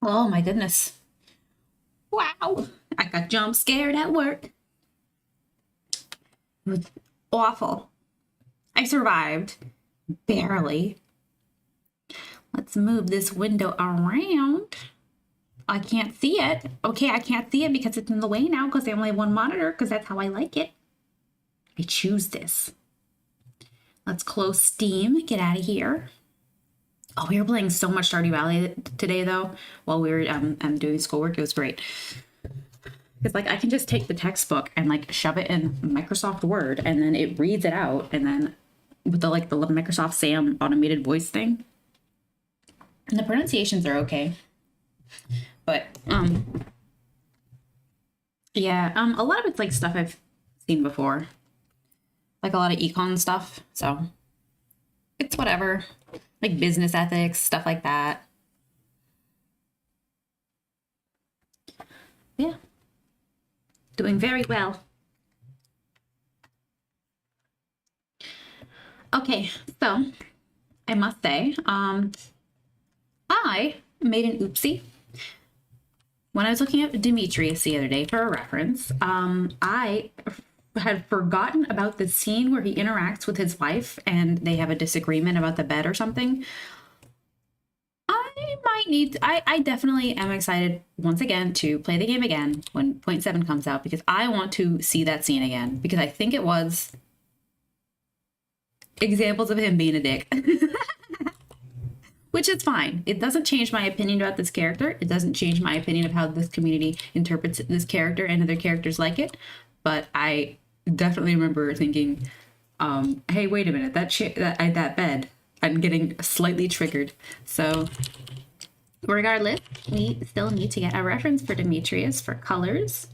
Oh my goodness. Wow. I got jump scared at work. It was awful. I survived. Barely. Let's move this window around. I can't see it. Okay, I can't see it because it's in the way now because I only have one monitor because that's how I like it. I choose this. Let's close Steam. Get out of here. Oh, we were playing so much Stardew Valley today, though, while we were doing schoolwork. It was great. It's like I can just take the textbook and like shove it in Microsoft Word, and then it reads it out, and then with the Microsoft Sam automated voice thing, and the pronunciations are okay, but yeah, a lot of it's like stuff I've seen before, like a lot of econ stuff. So it's whatever, like business ethics, stuff like that. Yeah. Doing very well. Okay, so I must say, I made an oopsie. When I was looking at Demetrius the other day for a reference, I had forgotten about the scene where he interacts with his wife and they have a disagreement about the bed or something. I definitely am excited once again to play the game again when 0.7 comes out because I want to see that scene again because I think it was examples of him being a dick. Which is fine. It doesn't change my opinion about this character. It doesn't change my opinion of how this community interprets this character and other characters like it. But I definitely remember thinking, hey, wait a minute, that bed, I'm getting slightly triggered. So regardless, we still need to get a reference for Demetrius for colors.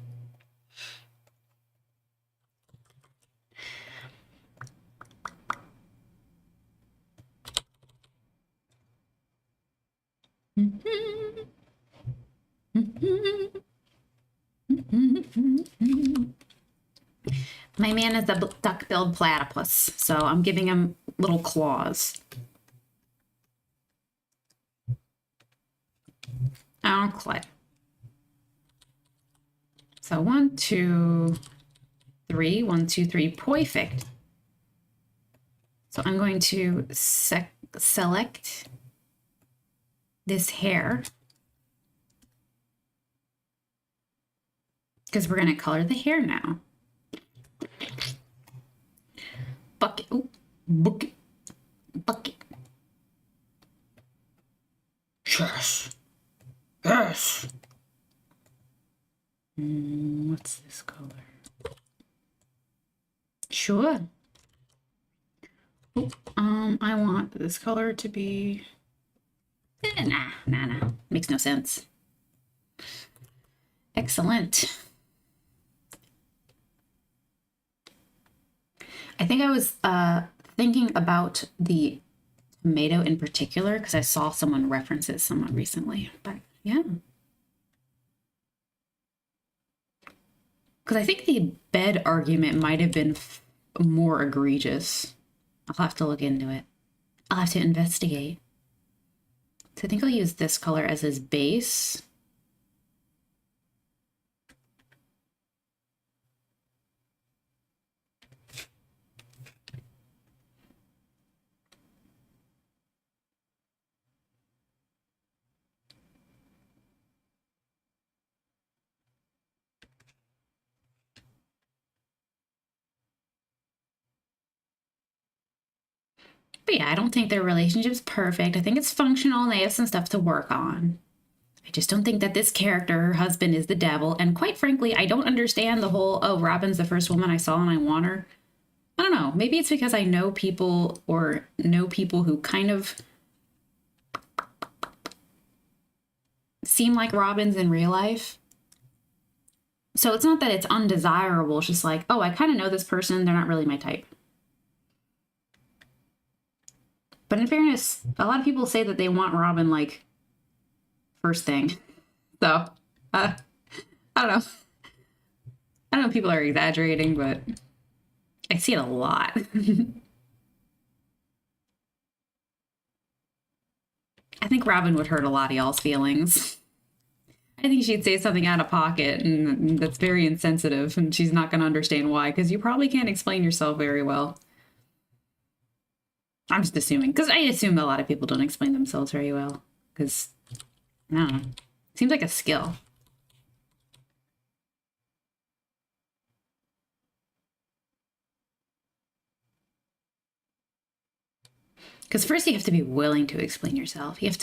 My man is a duck-billed platypus, so I'm giving him little claws. Okay. So 1, 2, 3, 1, 2, 3, perfect. So I'm going to select this hair because we're going to color the hair now. Bucket. Ooh, bucket. Bucket. Yes. Yes. What's this color? Sure. Oh, I want this color to be... Nah. Makes no sense. Excellent. I think I was thinking about the tomato in particular because I saw someone reference it somewhat recently, but yeah. Because I think the bed argument might have been more egregious. I'll have to look into it. I'll have to investigate. So I think I'll use this color as his base. But yeah, I don't think their relationship's perfect. I think it's functional and they have some stuff to work on. I just don't think that this character, her husband, is the devil. And quite frankly, I don't understand the whole, oh, Robin's the first woman I saw and I want her. I don't know. Maybe it's because I know people or know people who kind of seem like Robins in real life. So it's not that it's undesirable. It's just like, oh, I kind of know this person. They're not really my type. But in fairness, a lot of people say that they want Robin, like, first thing. So, I don't know. I don't know if people are exaggerating, but I see it a lot. I think Robin would hurt a lot of y'all's feelings. I think she'd say something out of pocket and that's very insensitive, and she's not going to understand why, because you probably can't explain yourself very well. I'm just assuming, because I assume a lot of people don't explain themselves very well, because, I don't know, seems like a skill. Because first you have to be willing to explain yourself. You have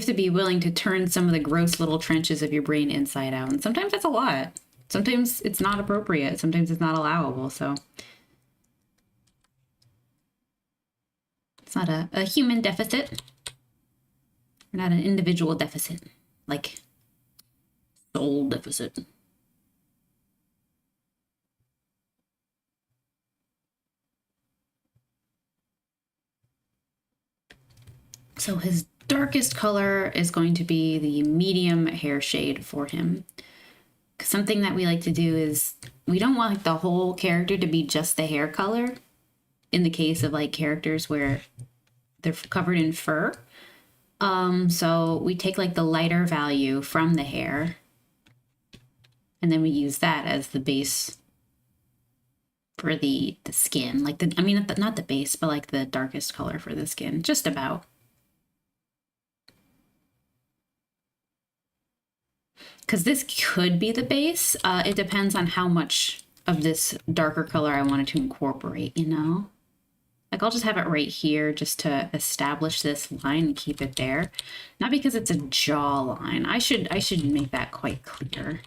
to be willing to turn some of the gross little trenches of your brain inside out. And sometimes that's a lot. Sometimes it's not appropriate. Sometimes it's not allowable. So it's not a human deficit. Or not an individual deficit. Like soul deficit. So his darkest color is going to be the medium hair shade for him. Something that we like to do is we don't want like the whole character to be just the hair color in the case of like characters where they're covered in fur. So we take like the lighter value from the hair and then we use that as the base for the skin. Like I mean, not the base, but like the darkest color for the skin, just about. Because this could be the base. It depends on how much of this darker color I wanted to incorporate, you know? Like I'll just have it right here just to establish this line and keep it there. Not because it's a jawline. I should make that quite clear.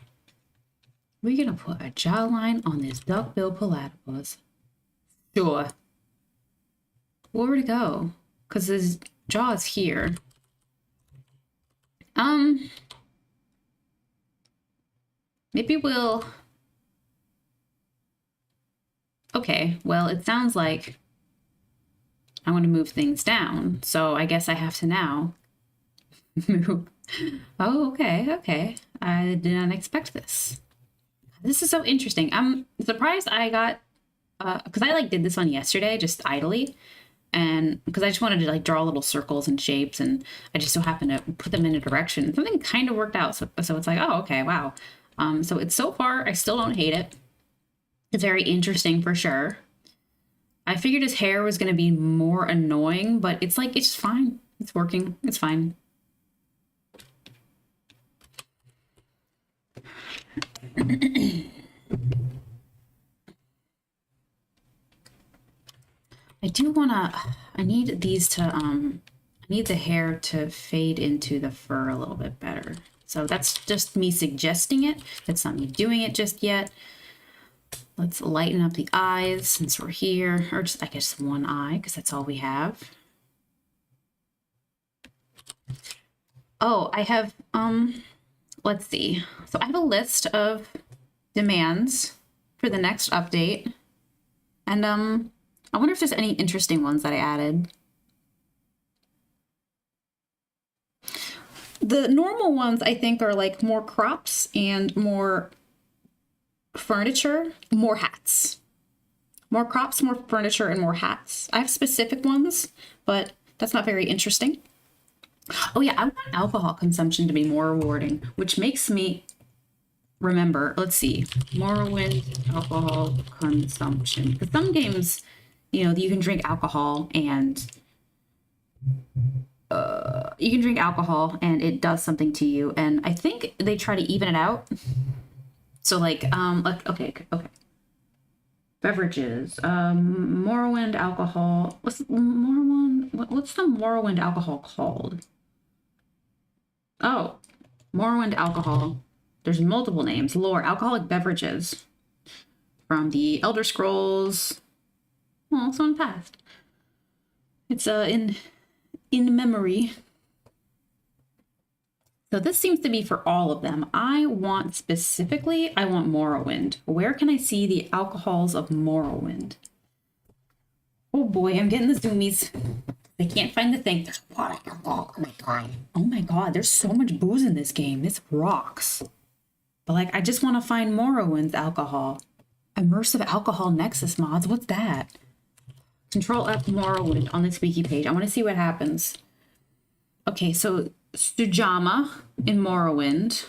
We're gonna put a jawline on this duck-billed platypus. Sure. Where'd it go? Because his jaw is here. Maybe we'll... Okay, well, it sounds like I want to move things down, so I guess I have to now move. Oh, okay. I did not expect this. This is so interesting. I'm surprised I got... because I like did this one yesterday, just idly, and because I just wanted to like draw little circles and shapes, and I just so happened to put them in a direction. Something kind of worked out, so it's like, oh, okay, wow. So it's so far, I still don't hate it. It's very interesting for sure. I figured his hair was going to be more annoying, but it's like, it's fine. It's working. It's fine. I do want to, I need these to, I need the hair to fade into the fur a little bit better. So that's just me suggesting it. That's not me doing it just yet. Let's lighten up the eyes since we're here, or just, I guess, one eye, because that's all we have. Oh, I have, let's see. So I have a list of demands for the next update. And I wonder if there's any interesting ones that I added. The normal ones, I think, are like more crops and more furniture, more hats. More crops, more furniture, and more hats. I have specific ones, but that's not very interesting. Oh yeah, I want alcohol consumption to be more rewarding, which makes me remember, let's see, Morrowind alcohol consumption. Because some games, you know, you can drink alcohol and it does something to you, and I think they try to even it out. So like okay. Beverages, Morrowind alcohol. What's the Morrowind alcohol called? Oh, Morrowind alcohol. There's multiple names. Lore, alcoholic beverages from the Elder Scrolls. Oh, it's on past. It's in memory. So this seems to be for all of them. I want Morrowind. Where can I see the alcohols of Morrowind? Oh boy, I'm getting the zoomies. I can't find the thing. There's a lot of alcohol. Oh my god. Oh my god, there's so much booze in this game. This rocks. But like, I just want to find Morrowind's alcohol. Immersive alcohol nexus mods. What's that? Control F Morrowind on this wiki page. I want to see what happens. Okay, so Sujamma in Morrowind.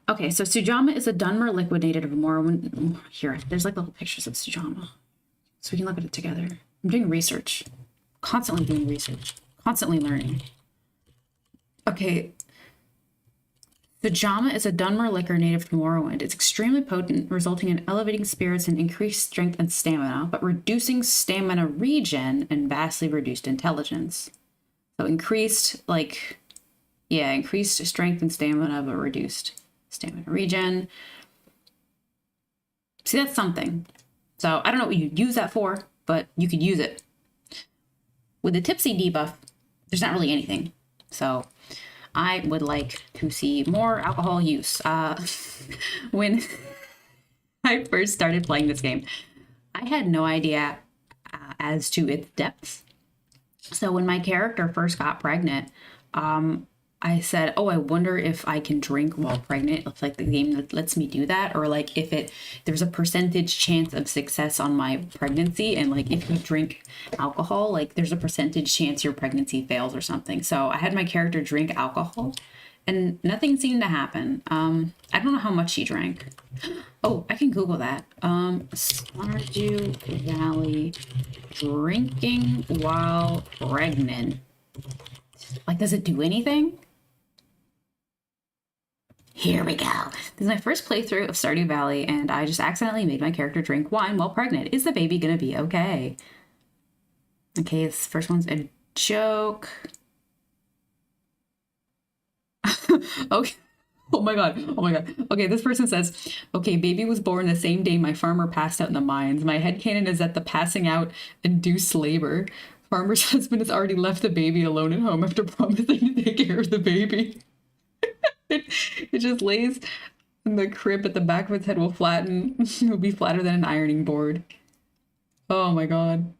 Okay, so Sujamma is a Dunmer liquid native of Morrowind. Here, there's like little pictures of Sujamma. So we can look at it together. I'm doing research. Constantly doing research. Constantly learning. Okay. Sujamma is a Dunmer liquor native to Morrowind. It's extremely potent, resulting in elevating spirits and increased strength and stamina, but reducing stamina regen and vastly reduced intelligence. So increased, like, yeah, increased strength and stamina, but reduced stamina regen. See, that's something. So I don't know what you'd use that for, but you could use it. With the tipsy debuff, there's not really anything. So I would like to see more alcohol use. When I first started playing this game, I had no idea as to its depths. So when my character first got pregnant, I said, oh, I wonder if I can drink while pregnant. It's like the game that lets me do that. Or like if there's a percentage chance of success on my pregnancy. And like if you drink alcohol, like there's a percentage chance your pregnancy fails or something. So I had my character drink alcohol and nothing seemed to happen. I don't know how much she drank. Oh, I can Google that. Stardew Valley drinking while pregnant. Like, does it do anything? Here we go. This is my first playthrough of Stardew Valley, and I just accidentally made my character drink wine while pregnant. Is the baby gonna be okay? Okay, this first one's a joke. Okay. Oh my god. Oh my god. Okay, this person says, okay, baby was born the same day my farmer passed out in the mines. My headcanon is that the passing out induced labor. Farmer's husband has already left the baby alone at home after promising to take care of the baby. It just lays in the crib at the back of its head will flatten. It will be flatter than an ironing board. Oh my god.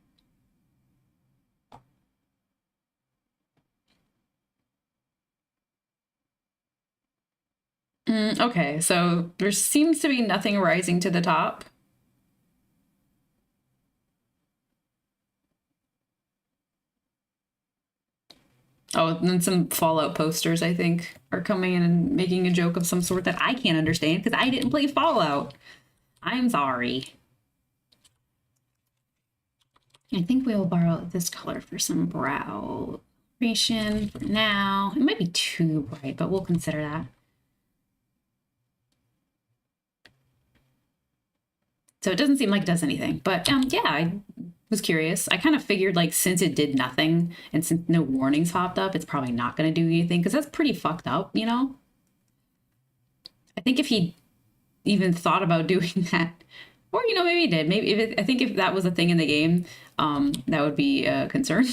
Okay, so there seems to be nothing rising to the top. Oh, and then some Fallout posters, I think, are coming in and making a joke of some sort that I can't understand because I didn't play Fallout. I'm sorry. I think we'll borrow this color for some brow creation for now. It might be too bright, but we'll consider that. So it doesn't seem like it does anything, but yeah, I was curious. I kind of figured like since it did nothing and since no warnings popped up, it's probably not going to do anything because that's pretty fucked up, you know? I think if he even thought about doing that, or you know, maybe he did. Maybe I think if that was a thing in the game, that would be a concern.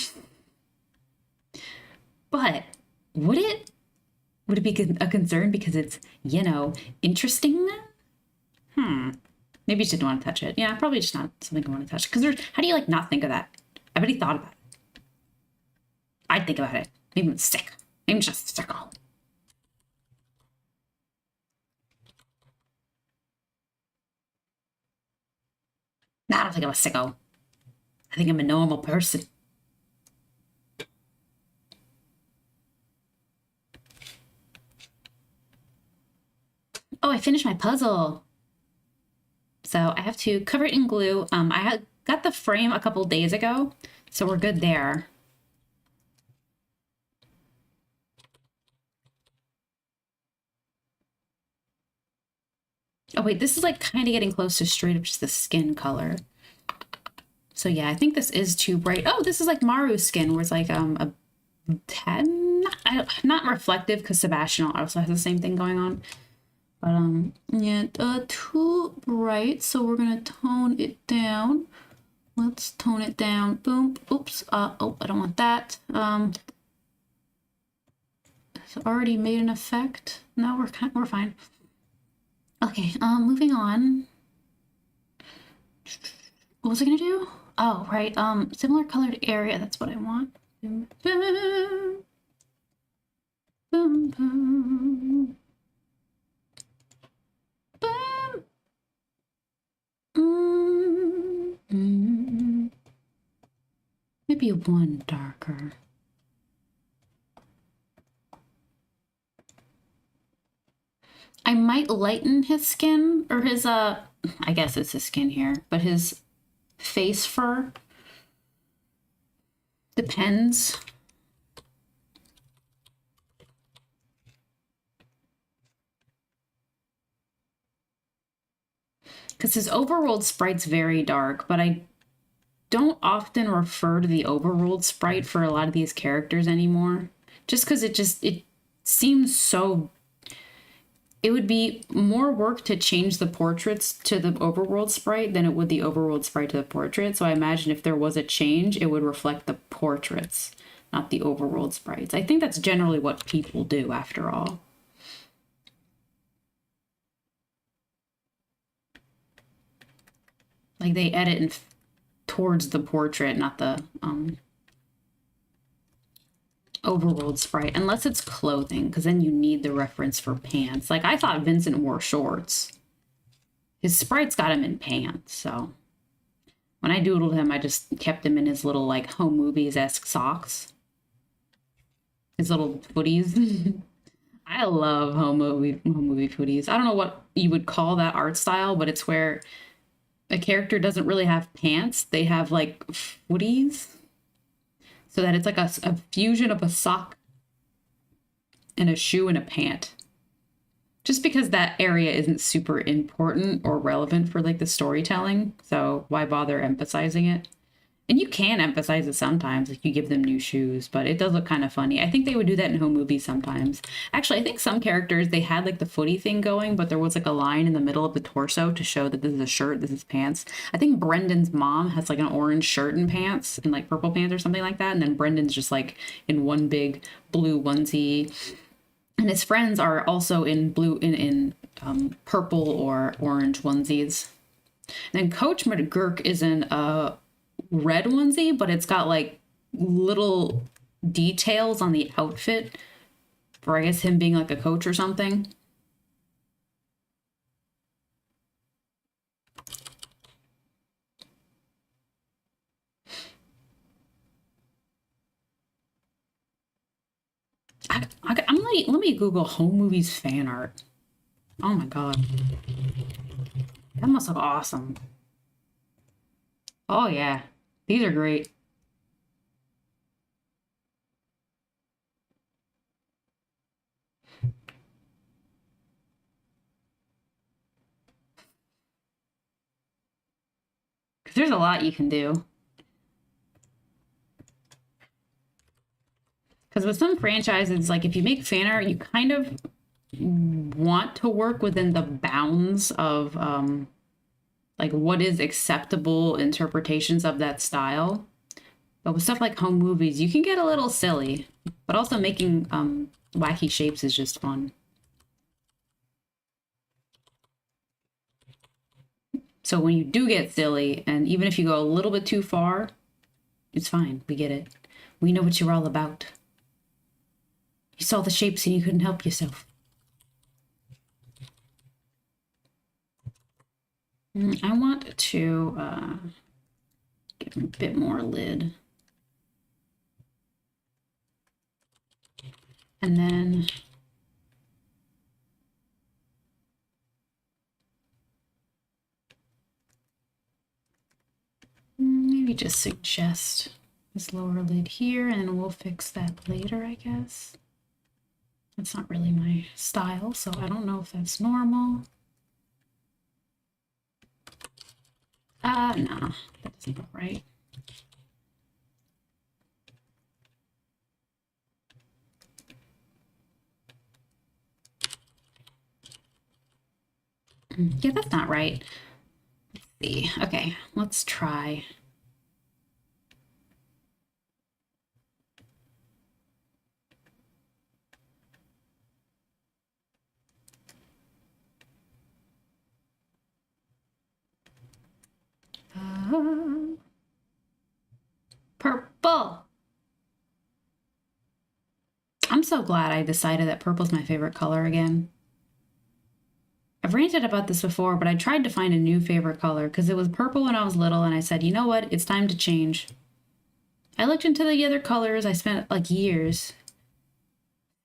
But would it? Would it be a concern because it's, you know, interesting? Maybe you didn't want to touch it. Yeah, probably just not something I want to touch. Because how do you like not think of that? I bet he thought about it. I'd think about it. Maybe I'm sick. Maybe I'm just sicko. No, I don't think I'm a sicko. I think I'm a normal person. Oh, I finished my puzzle. So I have to cover it in glue. I had got the frame a couple days ago, so we're good there. Oh wait, this is like kind of getting close to straight up just the skin color. So yeah, I think this is too bright. Oh, this is like Maru's skin, where it's like a 10, not reflective because Sebastian also has the same thing going on. But yeah, too bright, so we're gonna tone it down. Let's tone it down. Boom. Oops. Oh, I don't want that. It's already made an effect. No, we're fine. Okay. Moving on. What was I gonna do? Oh, right. Similar colored area. That's what I want. Boom, boom, boom, boom. Maybe one darker. I might lighten his skin, or his, I guess it's his skin here, but his face fur. Depends. Because his overworld sprite's very dark, but I don't often refer to the overworld sprite for a lot of these characters anymore. Just because it seems so... It would be more work to change the portraits to the overworld sprite than it would the overworld sprite to the portrait. So I imagine if there was a change, it would reflect the portraits, not the overworld sprites. I think that's generally what people do, after all. Like, they edit towards the portrait, not the overworld sprite, unless it's clothing, because then you need the reference for pants. Like, I thought Vincent wore shorts. His sprite's got him in pants, so when I doodled him, I just kept him in his little, like, home movies-esque socks. His little footies. I love home movie footies. I don't know what you would call that art style, but it's where a character doesn't really have pants. They have, like, footies. So that it's like a fusion of a sock and a shoe and a pant. Just because that area isn't super important or relevant for, like, the storytelling. So why bother emphasizing it? And you can emphasize it sometimes, like you give them new shoes, but it does look kind of funny. I think they would do that in home movies sometimes. Actually, I think some characters, they had like the footy thing going, but there was like a line in the middle of the torso to show that this is a shirt, this is pants. I think Brendan's mom has like an orange shirt and pants and like purple pants or something like that. And then Brendan's just like in one big blue onesie. And his friends are also in blue, in purple or orange onesies. And then Coach McGurk is in a red onesie, but it's got like little details on the outfit for, I guess, him being like a coach or something. Let me Google home movies fan art. Oh my god, that must look awesome. Oh yeah, these are great. Because there's a lot you can do. Because with some franchises, like if you make fan art, you kind of want to work within the bounds of like what is acceptable interpretations of that style. But with stuff like home movies, you can get a little silly, but also making wacky shapes is just fun. So when you do get silly, and even if you go a little bit too far, it's fine. We get it. We know what you're all about. You saw the shapes and you couldn't help yourself. I want to give him a bit more lid. And then maybe just suggest this lower lid here, and we'll fix that later, I guess. That's not really my style, so I don't know if that's normal. No, that doesn't look right. Yeah, that's not right. Let's see. Okay, let's try. Purple. I'm so glad I decided that purple's my favorite color again. I've ranted about this before, but I tried to find a new favorite color because it was purple when I was little, and I said, you know what? It's time to change. I looked into the other colors. I spent like years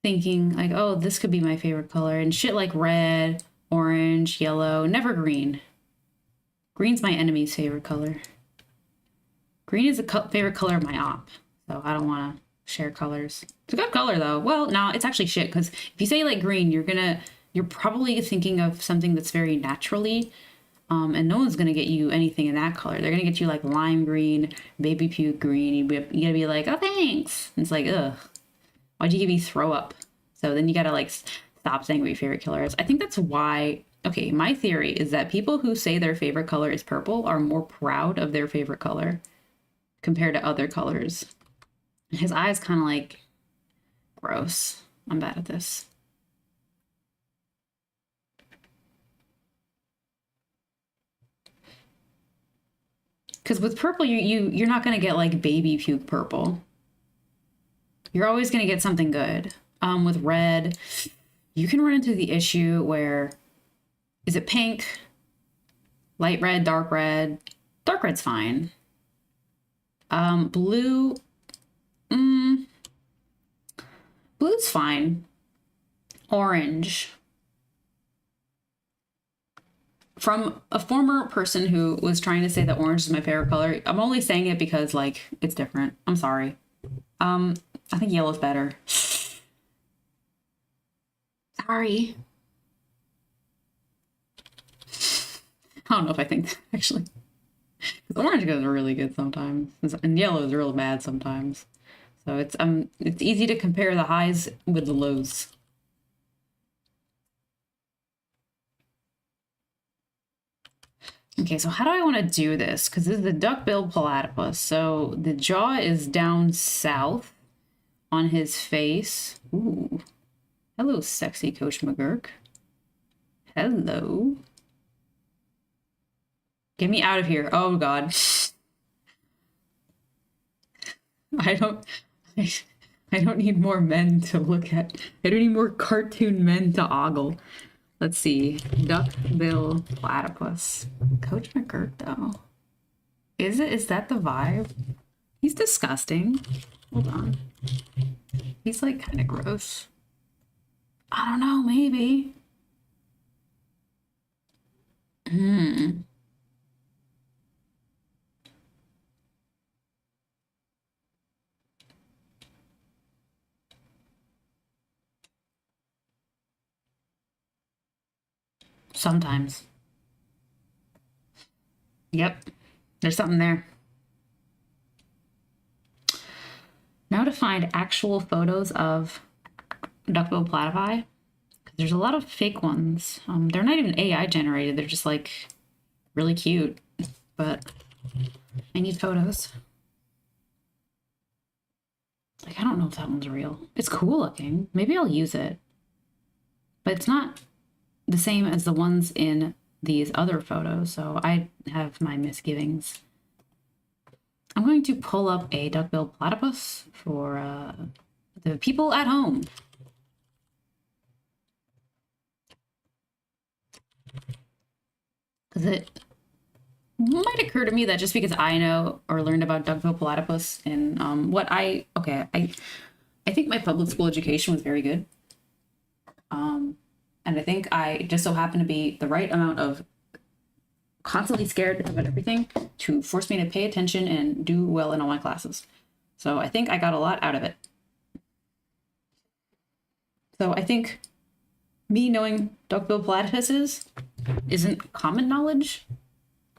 thinking like, oh, this could be my favorite color, and shit like red, orange, yellow, never green. Green's my enemy's favorite color. Green is a favorite color of my op, so I don't want to share colors. It's a good color though. Well, no, it's actually shit, because if you say like green, you're probably thinking of something that's very naturally, and no one's gonna get you anything in that color. They're gonna get you like lime green, baby puke green. You gotta be like, oh, thanks. And it's like, ugh, why'd you give me throw up? So then you gotta like stop saying what your favorite color is. I think that's why. Okay, my theory is that people who say their favorite color is purple are more proud of their favorite color compared to other colors. His eye's kind of like gross. I'm bad at this. Because with purple, you're not gonna get like baby puke purple. You're always gonna get something good. With red, you can run into the issue where, is it pink, light red, dark red? Dark red's fine. Blue, blue's fine. Orange. From a former person who was trying to say that orange is my favorite color, I'm only saying it because like it's different. I'm sorry. I think yellow's better. Sorry. I don't know if I think that, actually. Because orange goes really good sometimes, and yellow is real bad sometimes. So it's easy to compare the highs with the lows. Okay, so how do I want to do this? Because this is the duck-billed platypus. So the jaw is down south on his face. Ooh. Hello, sexy Coach McGurk. Hello. Get me out of here. Oh, God. I don't need more men to look at. I don't need more cartoon men to ogle. Let's see. Duck-bill platypus. Coach McGurk, though. Is that the vibe? He's disgusting. Hold on. He's like kind of gross. I don't know, maybe. Sometimes. Yep. There's something there. Now to find actual photos of duck-billed platypi. There's a lot of fake ones. They're not even AI generated. They're just like really cute. But I need photos. Like, I don't know if that one's real. It's cool looking. Maybe I'll use it. But it's not the same as the ones in these other photos, so I have my misgivings. I'm going to pull up a duck-billed platypus for the people at home. Because it might occur to me that just because I know or learned about duck-billed platypus and I think my public school education was very good. And I think I just so happened to be the right amount of constantly scared about everything to force me to pay attention and do well in all my classes. So I think I got a lot out of it. So I think me knowing duck-billed platypuses isn't common knowledge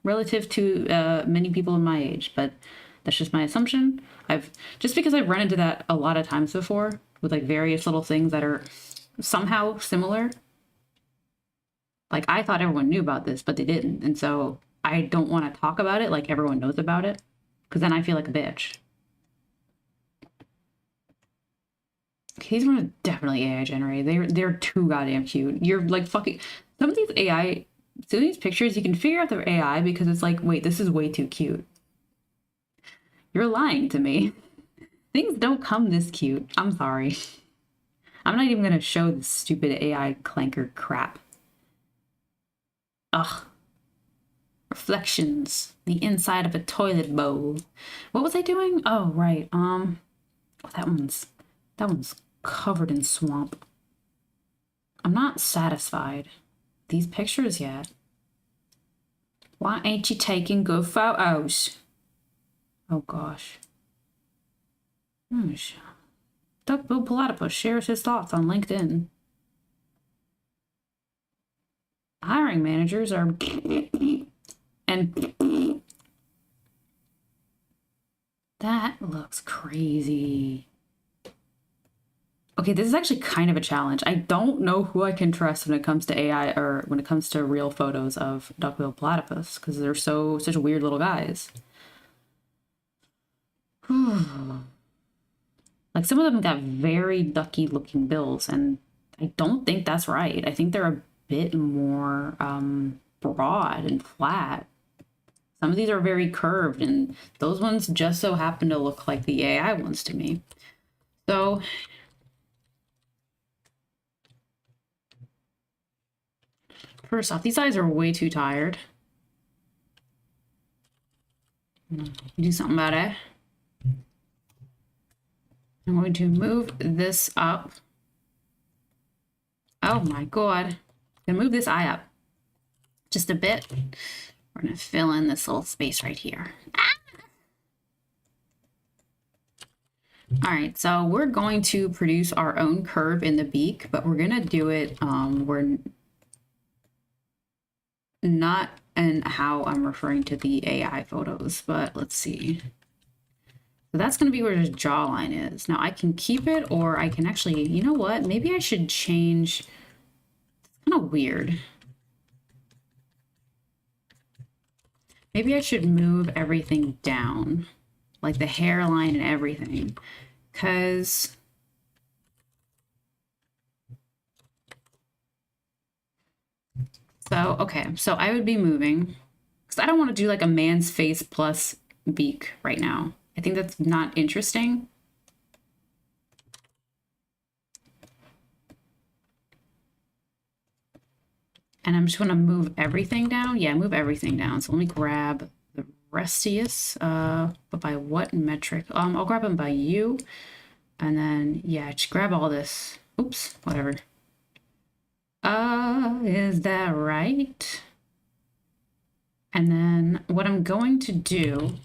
relative to many people in my age, but that's just my assumption. Just because I've run into that a lot of times before with like various little things that are somehow similar. Like, I thought everyone knew about this, but they didn't. And so I don't want to talk about it like everyone knows about it, because then I feel like a bitch. Okay, these ones are definitely AI generated. They're too goddamn cute. You're like fucking... Some of these pictures, you can figure out they're AI because it's like, wait, this is way too cute. You're lying to me. Things don't come this cute. I'm sorry. I'm not even going to show this stupid AI clanker crap. Ugh. Reflections. The inside of a toilet bowl. What was I doing? Oh, right. That one's covered in swamp. I'm not satisfied with these pictures yet. Why ain't you taking good photos? Oh gosh. Duckbill Platypus shares his thoughts on LinkedIn. Hiring managers are and that looks crazy. Okay, this is actually kind of a challenge. I don't know who I can trust when it comes to AI or when it comes to real photos of duckbill platypus because they're such weird little guys. Like some of them got very ducky looking bills, and I don't think that's right. I think they're a bit more broad and flat. Some of these are very curved, and those ones just so happen to look like the AI ones to me. So first off, these eyes are way too tired. Do something about it. I'm going to move this up. Oh my god. I'm gonna move this eye up just a bit. We're gonna fill in this little space right here. All right, so we're going to produce our own curve in the beak, but we're gonna do it, we're not in how I'm referring to the AI photos, but let's see. So that's gonna be where his jawline is. Now I can keep it, or I can actually, you know what? Maybe I should change. It's kind of weird. Maybe I should move everything down, like the hairline and everything, because so, okay, so I would be moving, because I don't want to do like a man's face plus beak right now. I think that's not interesting. And I'm just going to move everything down. Yeah, move everything down. So let me grab the restius, but by what metric? I'll grab them by U. And then, yeah, just grab all this. Oops, whatever. Is that right? And then what I'm going to do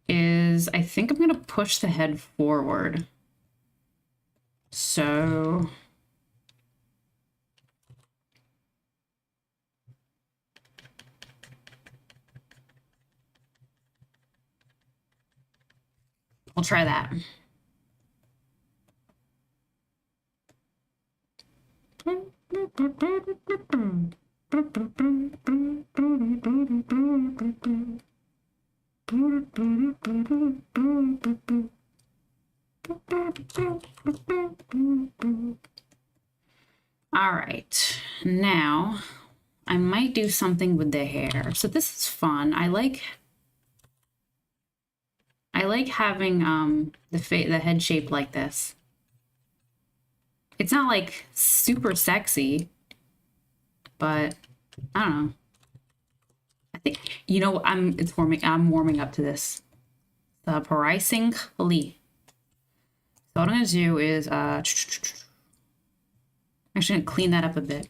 is I think I'm going to push the head forward. So we'll try that. All right, now I might do something with the hair. So this is fun. I like having the head shape like this. It's not like super sexy, but I don't know. I think, you know, I'm warming up to this. The pricing Lee. So what I'm gonna do is actually gonna clean that up a bit.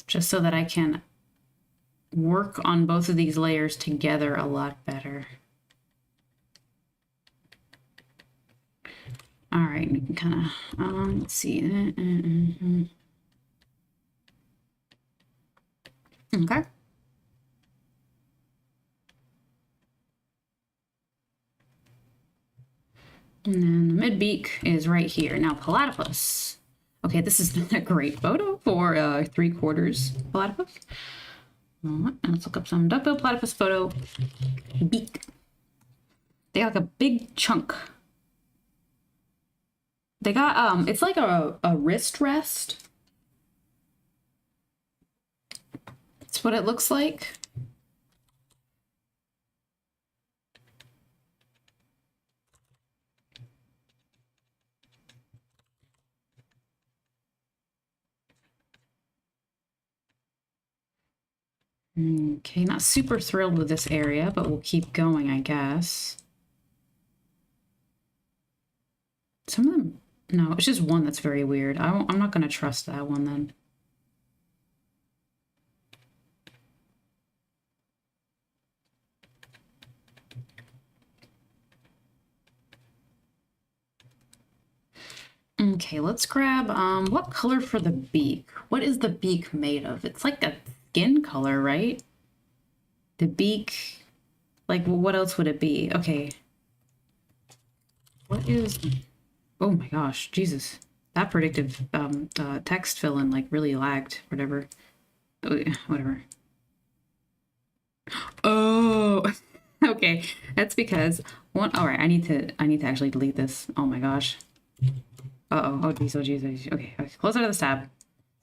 Just so that I can work on both of these layers together a lot better. All right, we can kind of, let's see. Okay. And then the mid beak is right here. Now platypus. Okay, this is not a great photo for 3/4 platypus. Let's look up some duckbill platypus photo. Beak. They got like a big chunk. They got it's like a wrist rest. That's what it looks like. Okay, not super thrilled with this area, but we'll keep going, I guess. Some of them, no, it's just one that's very weird. I'm not gonna trust that one then. Okay, let's grab, what color for the beak? What is the beak made of? It's like a skin color, right? The beak, like, well, what else would it be? Okay. What is, oh my gosh, Jesus. That predictive text fill in like really lagged, whatever. Oh, yeah, whatever. Oh, okay. That's because one, all right, I need to actually delete this. Oh my gosh. Uh-oh. Oh geez, oh geez, oh geez. Okay, okay, close out of this tab.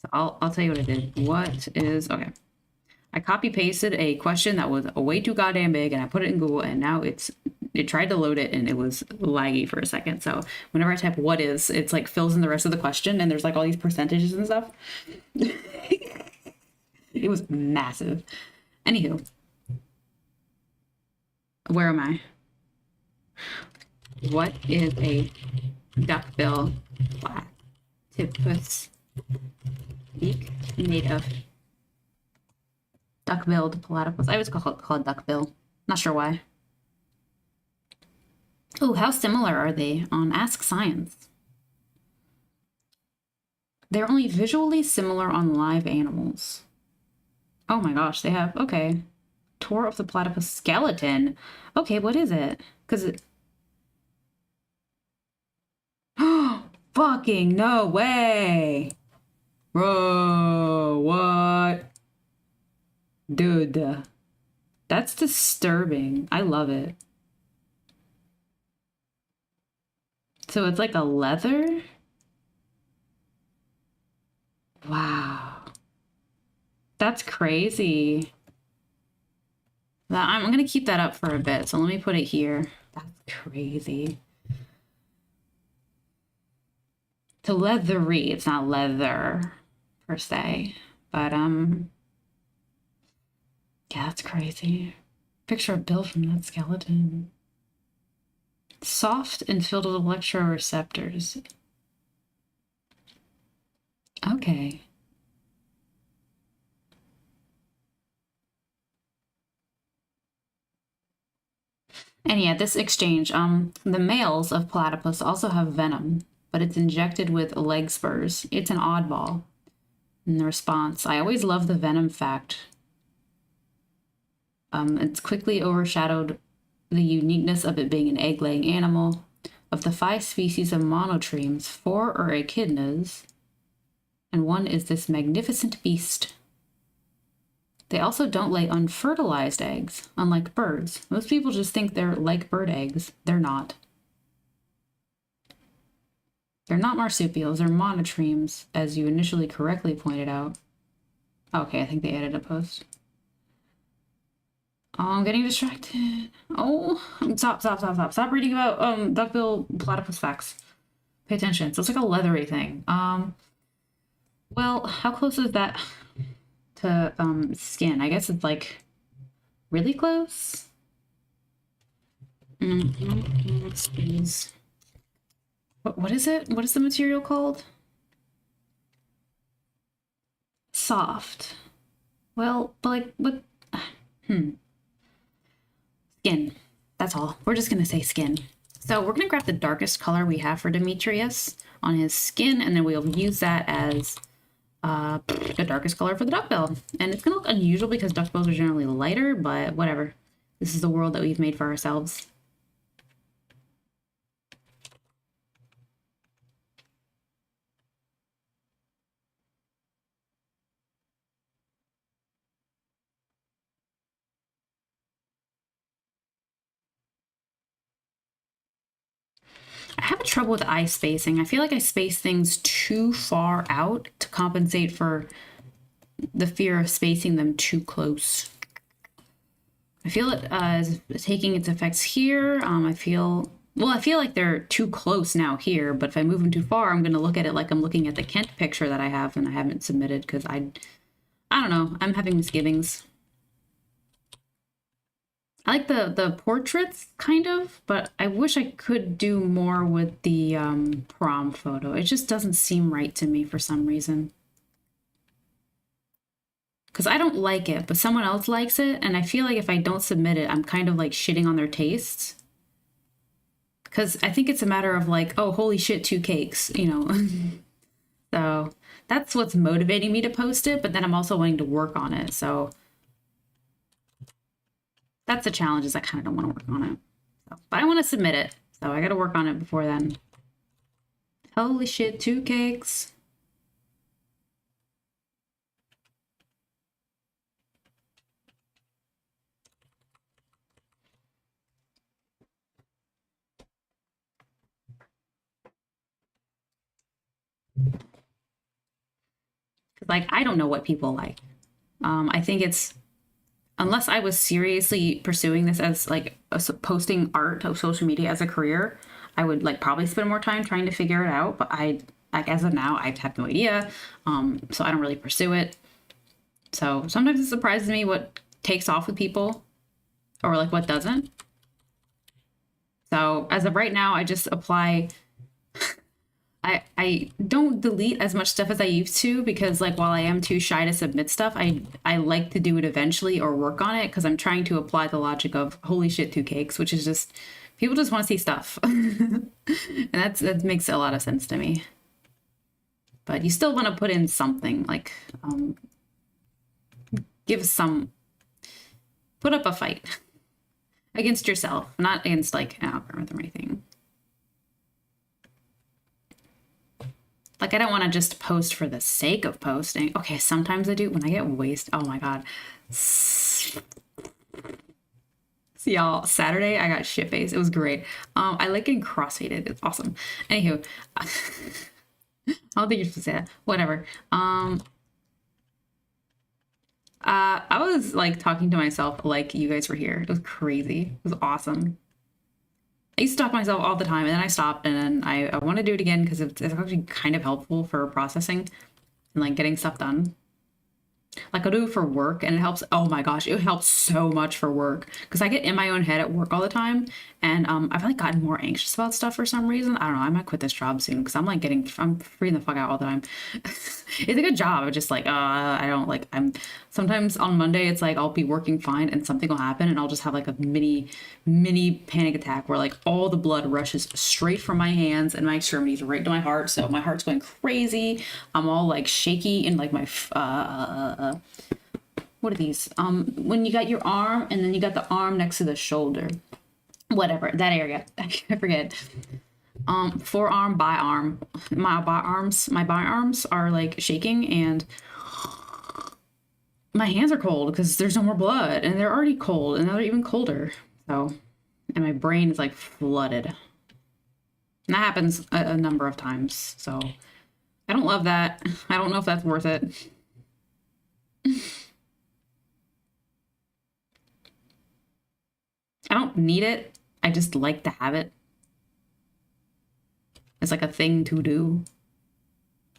So I'll tell you what I did. What is, okay. I copy pasted a question that was way too goddamn big and I put it in Google and now it tried to load it and it was laggy for a second. So whenever I type what is, it's like fills in the rest of the question and there's like all these percentages and stuff. It was massive. Anywho, where am I? What is a duckbill platypus beak made of? Duck-billed platypus. I always call it duckbill. Not sure why. Oh, how similar are they on Ask Science? They're only visually similar on live animals. Oh my gosh, they have, okay. Tour of the platypus skeleton. Okay, what is it? Because it... Oh, fucking no way! Bro, what? Dude, that's disturbing. I love it. So it's like a leather? Wow. That's crazy. I'm gonna keep that up for a bit, so let me put it here. That's crazy. To leathery, it's not leather per se, but yeah, that's crazy. Picture a bill from that skeleton. Soft and filled with electroreceptors. Okay. And yeah, this exchange, the males of platypus also have venom, but it's injected with leg spurs. It's an oddball. In the response, I always love the venom fact. It's quickly overshadowed the uniqueness of it being an egg-laying animal. Of the 5 species of monotremes, 4 are echidnas, and 1 is this magnificent beast. They also don't lay unfertilized eggs, unlike birds. Most people just think they're like bird eggs. They're not. They're not marsupials, they're monotremes, as you initially correctly pointed out. Okay, I think they added a post. Oh, I'm getting distracted. Oh, stop reading about duckbill platypus facts. Pay attention. So it's like a leathery thing. Well, how close is that to skin? I guess it's like really close. What is it? What is the material called? Soft. Well, but like what? Skin. That's all. We're just gonna say skin. So we're gonna grab the darkest color we have for Demetrius on his skin, and then we'll use that as the darkest color for the duckbill. And it's gonna look unusual because duckbills are generally lighter, but whatever. This is the world that we've made for ourselves. I have trouble with eye spacing. I feel like I space things too far out to compensate for the fear of spacing them too close. I feel it taking its effects here. I feel like they're too close now here, but if I move them too far, I'm going to look at it like I'm looking at the Kent picture that I have and I haven't submitted because I don't know. I'm having misgivings. I like the portraits kind of, but I wish I could do more with the prom photo. It just doesn't seem right to me for some reason. Because I don't like it, but someone else likes it, and I feel like if I don't submit it, I'm kind of like shitting on their tastes. Because I think it's a matter of like, oh, holy shit, 2 cakes, you know. So that's what's motivating me to post it, but then I'm also wanting to work on it. So that's the challenge, is I kind of don't want to work on it. So, but I want to submit it, so I got to work on it before then. Holy shit, 2 cakes. Like, I don't know what people like. I think it's, unless I was seriously pursuing this as like posting art of social media as a career, I would like probably spend more time trying to figure it out. But I, like, as of now, I have no idea. So I don't really pursue it. So sometimes it surprises me what takes off with people, or like what doesn't. So as of right now, I just apply. I don't delete as much stuff as I used to, because like while I am too shy to submit stuff, I like to do it eventually or work on it, because I'm trying to apply the logic of holy shit, 2 cakes, which is just people just want to see stuff. And that makes a lot of sense to me. But you still want to put in something, like put up a fight against yourself, not against like an algorithm or anything. Like, I don't want to just post for the sake of posting. Okay, sometimes I do when I get wasted. Oh my God. See, y'all, Saturday I got shit faced. It was great. I like getting cross-faded. It's awesome. Anywho, I don't think you're supposed to say that. Whatever. I was like talking to myself like you guys were here. It was crazy. It was awesome. I used to talk to myself all the time, and then I stopped, and then I want to do it again because it's actually kind of helpful for processing and like getting stuff done. Like, I'll do it for work, and it helps. Oh my gosh, it helps so much for work, because I get in my own head at work all the time, and I've like gotten more anxious about stuff for some reason. I don't know. I might quit this job soon, because I'm freaking the fuck out all the time. It's a good job. I'm just like, I don't like. I'm sometimes on Monday it's like I'll be working fine, and something will happen, and I'll just have like a mini panic attack where like all the blood rushes straight from my hands and my extremities right to my heart. So my heart's going crazy. I'm all like shaky in like my what are these? When you got your arm and then you got the arm next to the shoulder, whatever, that area. I forget. Forearm, by arm. My by arms are like shaking, and my hands are cold because there's no more blood, and they're already cold, and now they're even colder. So, and my brain is like flooded. And that happens a number of times. So I don't love that. I don't know if that's worth it. I don't need it. I just like to have it. It's like a thing to do.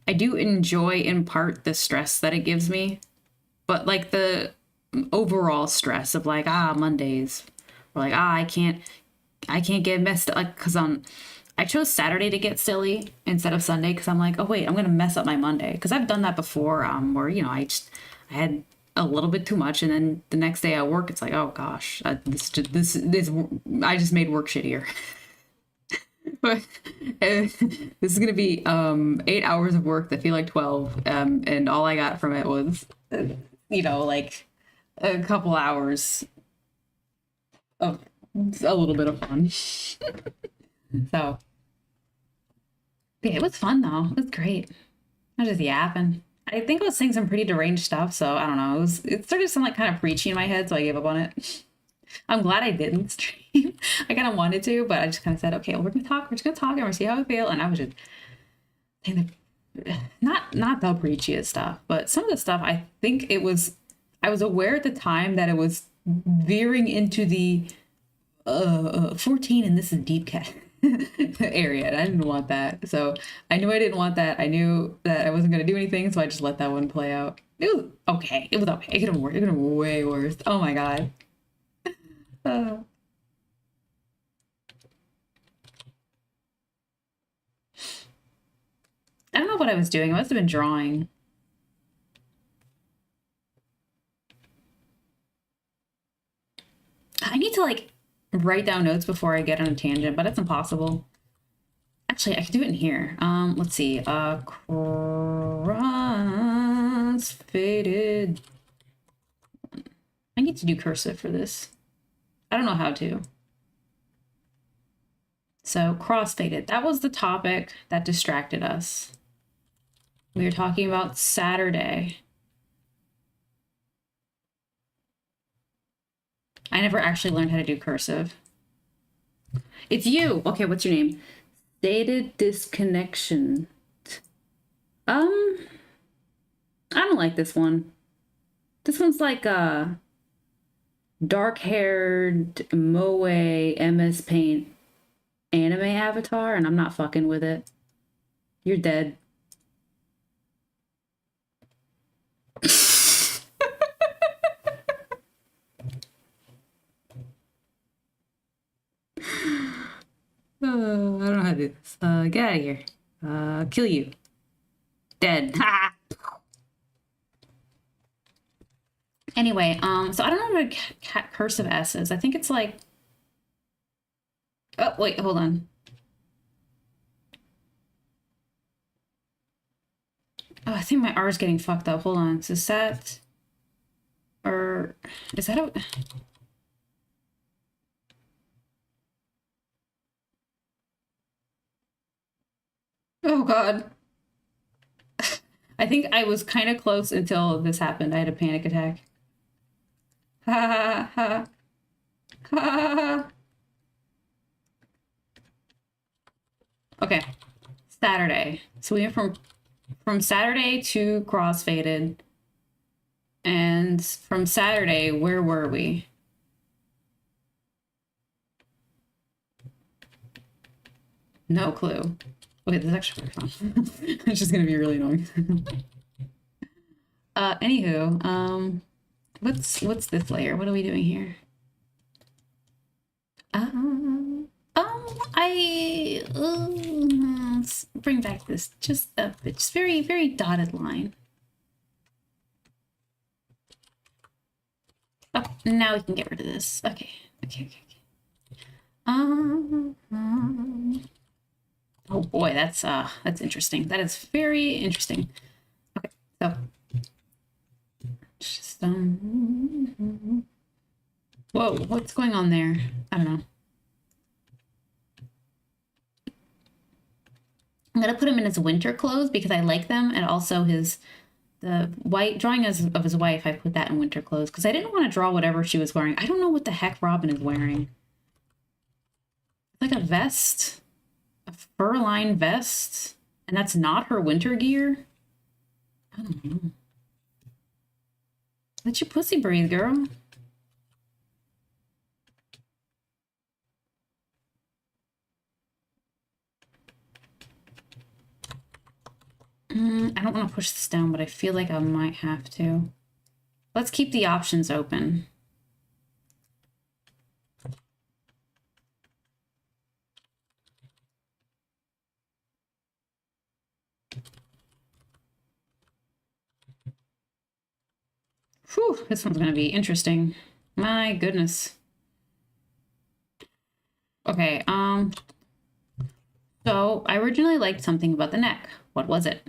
I do enjoy in part the stress that it gives me, but like the overall stress of like, Mondays, or like, I can't get messed up, like, because I chose Saturday to get silly instead of Sunday, because I'm like, oh wait, I'm gonna mess up my Monday, because I've done that before, where I had a little bit too much, and then the next day at work it's like, oh gosh, this I just made work shittier. But this is gonna be 8 hours of work that feel like 12, and all I got from it was like a couple hours of a little bit of fun. So yeah, it was fun though. It was great. I was just yapping. I think I was saying some pretty deranged stuff, so I don't know. It started to sound like kind of preachy in my head, so I gave up on it. I'm glad I didn't stream. I kind of wanted to, but I just kind of said, okay, well, we're just gonna talk, and we're gonna see how I feel. And I was just saying not the preachiest stuff, but some of the stuff, I think I was aware at the time that it was veering into the 14 and this is deep cat area, and I didn't want that. So I knew I didn't want that. I knew that I wasn't gonna do anything, so I just let that one play out. It was okay. It was okay. It could have worked. It could have been way worse. Oh my god. Uh, I don't know what I was doing. I must have been drawing. I need to like write down notes before I get on a tangent, but it's impossible. Actually, I can do it in here. Let's see. Cross faded. I need to do cursive for this. I don't know how to. So cross-faded. That was the topic that distracted us. We were talking about Saturday. I never actually learned how to do cursive. It's you. Okay, what's your name? Stated disconnection. I don't like this one. This one's like a dark-haired Moe MS Paint anime avatar, and I'm not fucking with it. You're dead. I don't know how to do this. Get out of here. Kill you. Dead. Ha! Anyway, so I don't know what a cursive S is. I think it's like... Oh, wait, hold on. Oh, I think my R is getting fucked up. Hold on. So set... Or... Is that a... Oh, God. I think I was kind of close until this happened. I had a panic attack. Ha ha ha. Ha ha ha. Okay. Saturday. So we went from Saturday to crossfaded. And from Saturday, where were we? No clue. Okay, this is actually really fun. It's just gonna be really annoying. Anywho, what's this layer? What are we doing here? Let's bring back this just a bit, just very, very dotted line. Oh, now we can get rid of this. Okay. Oh boy, that's interesting. That is very interesting. Okay, so just whoa, what's going on there? I don't know. I'm gonna put him in his winter clothes because I like them, and also the white drawing of his wife. I put that in winter clothes because I didn't want to draw whatever she was wearing. I don't know what the heck Robin is wearing. Like a vest. A fur-lined vest, and that's not her winter gear? I don't know. Let your pussy breathe, girl. I don't want to push this down, but I feel like I might have to. Let's keep the options open. Whew, this one's going to be interesting. My goodness. Okay, so I originally liked something about the neck. What was it?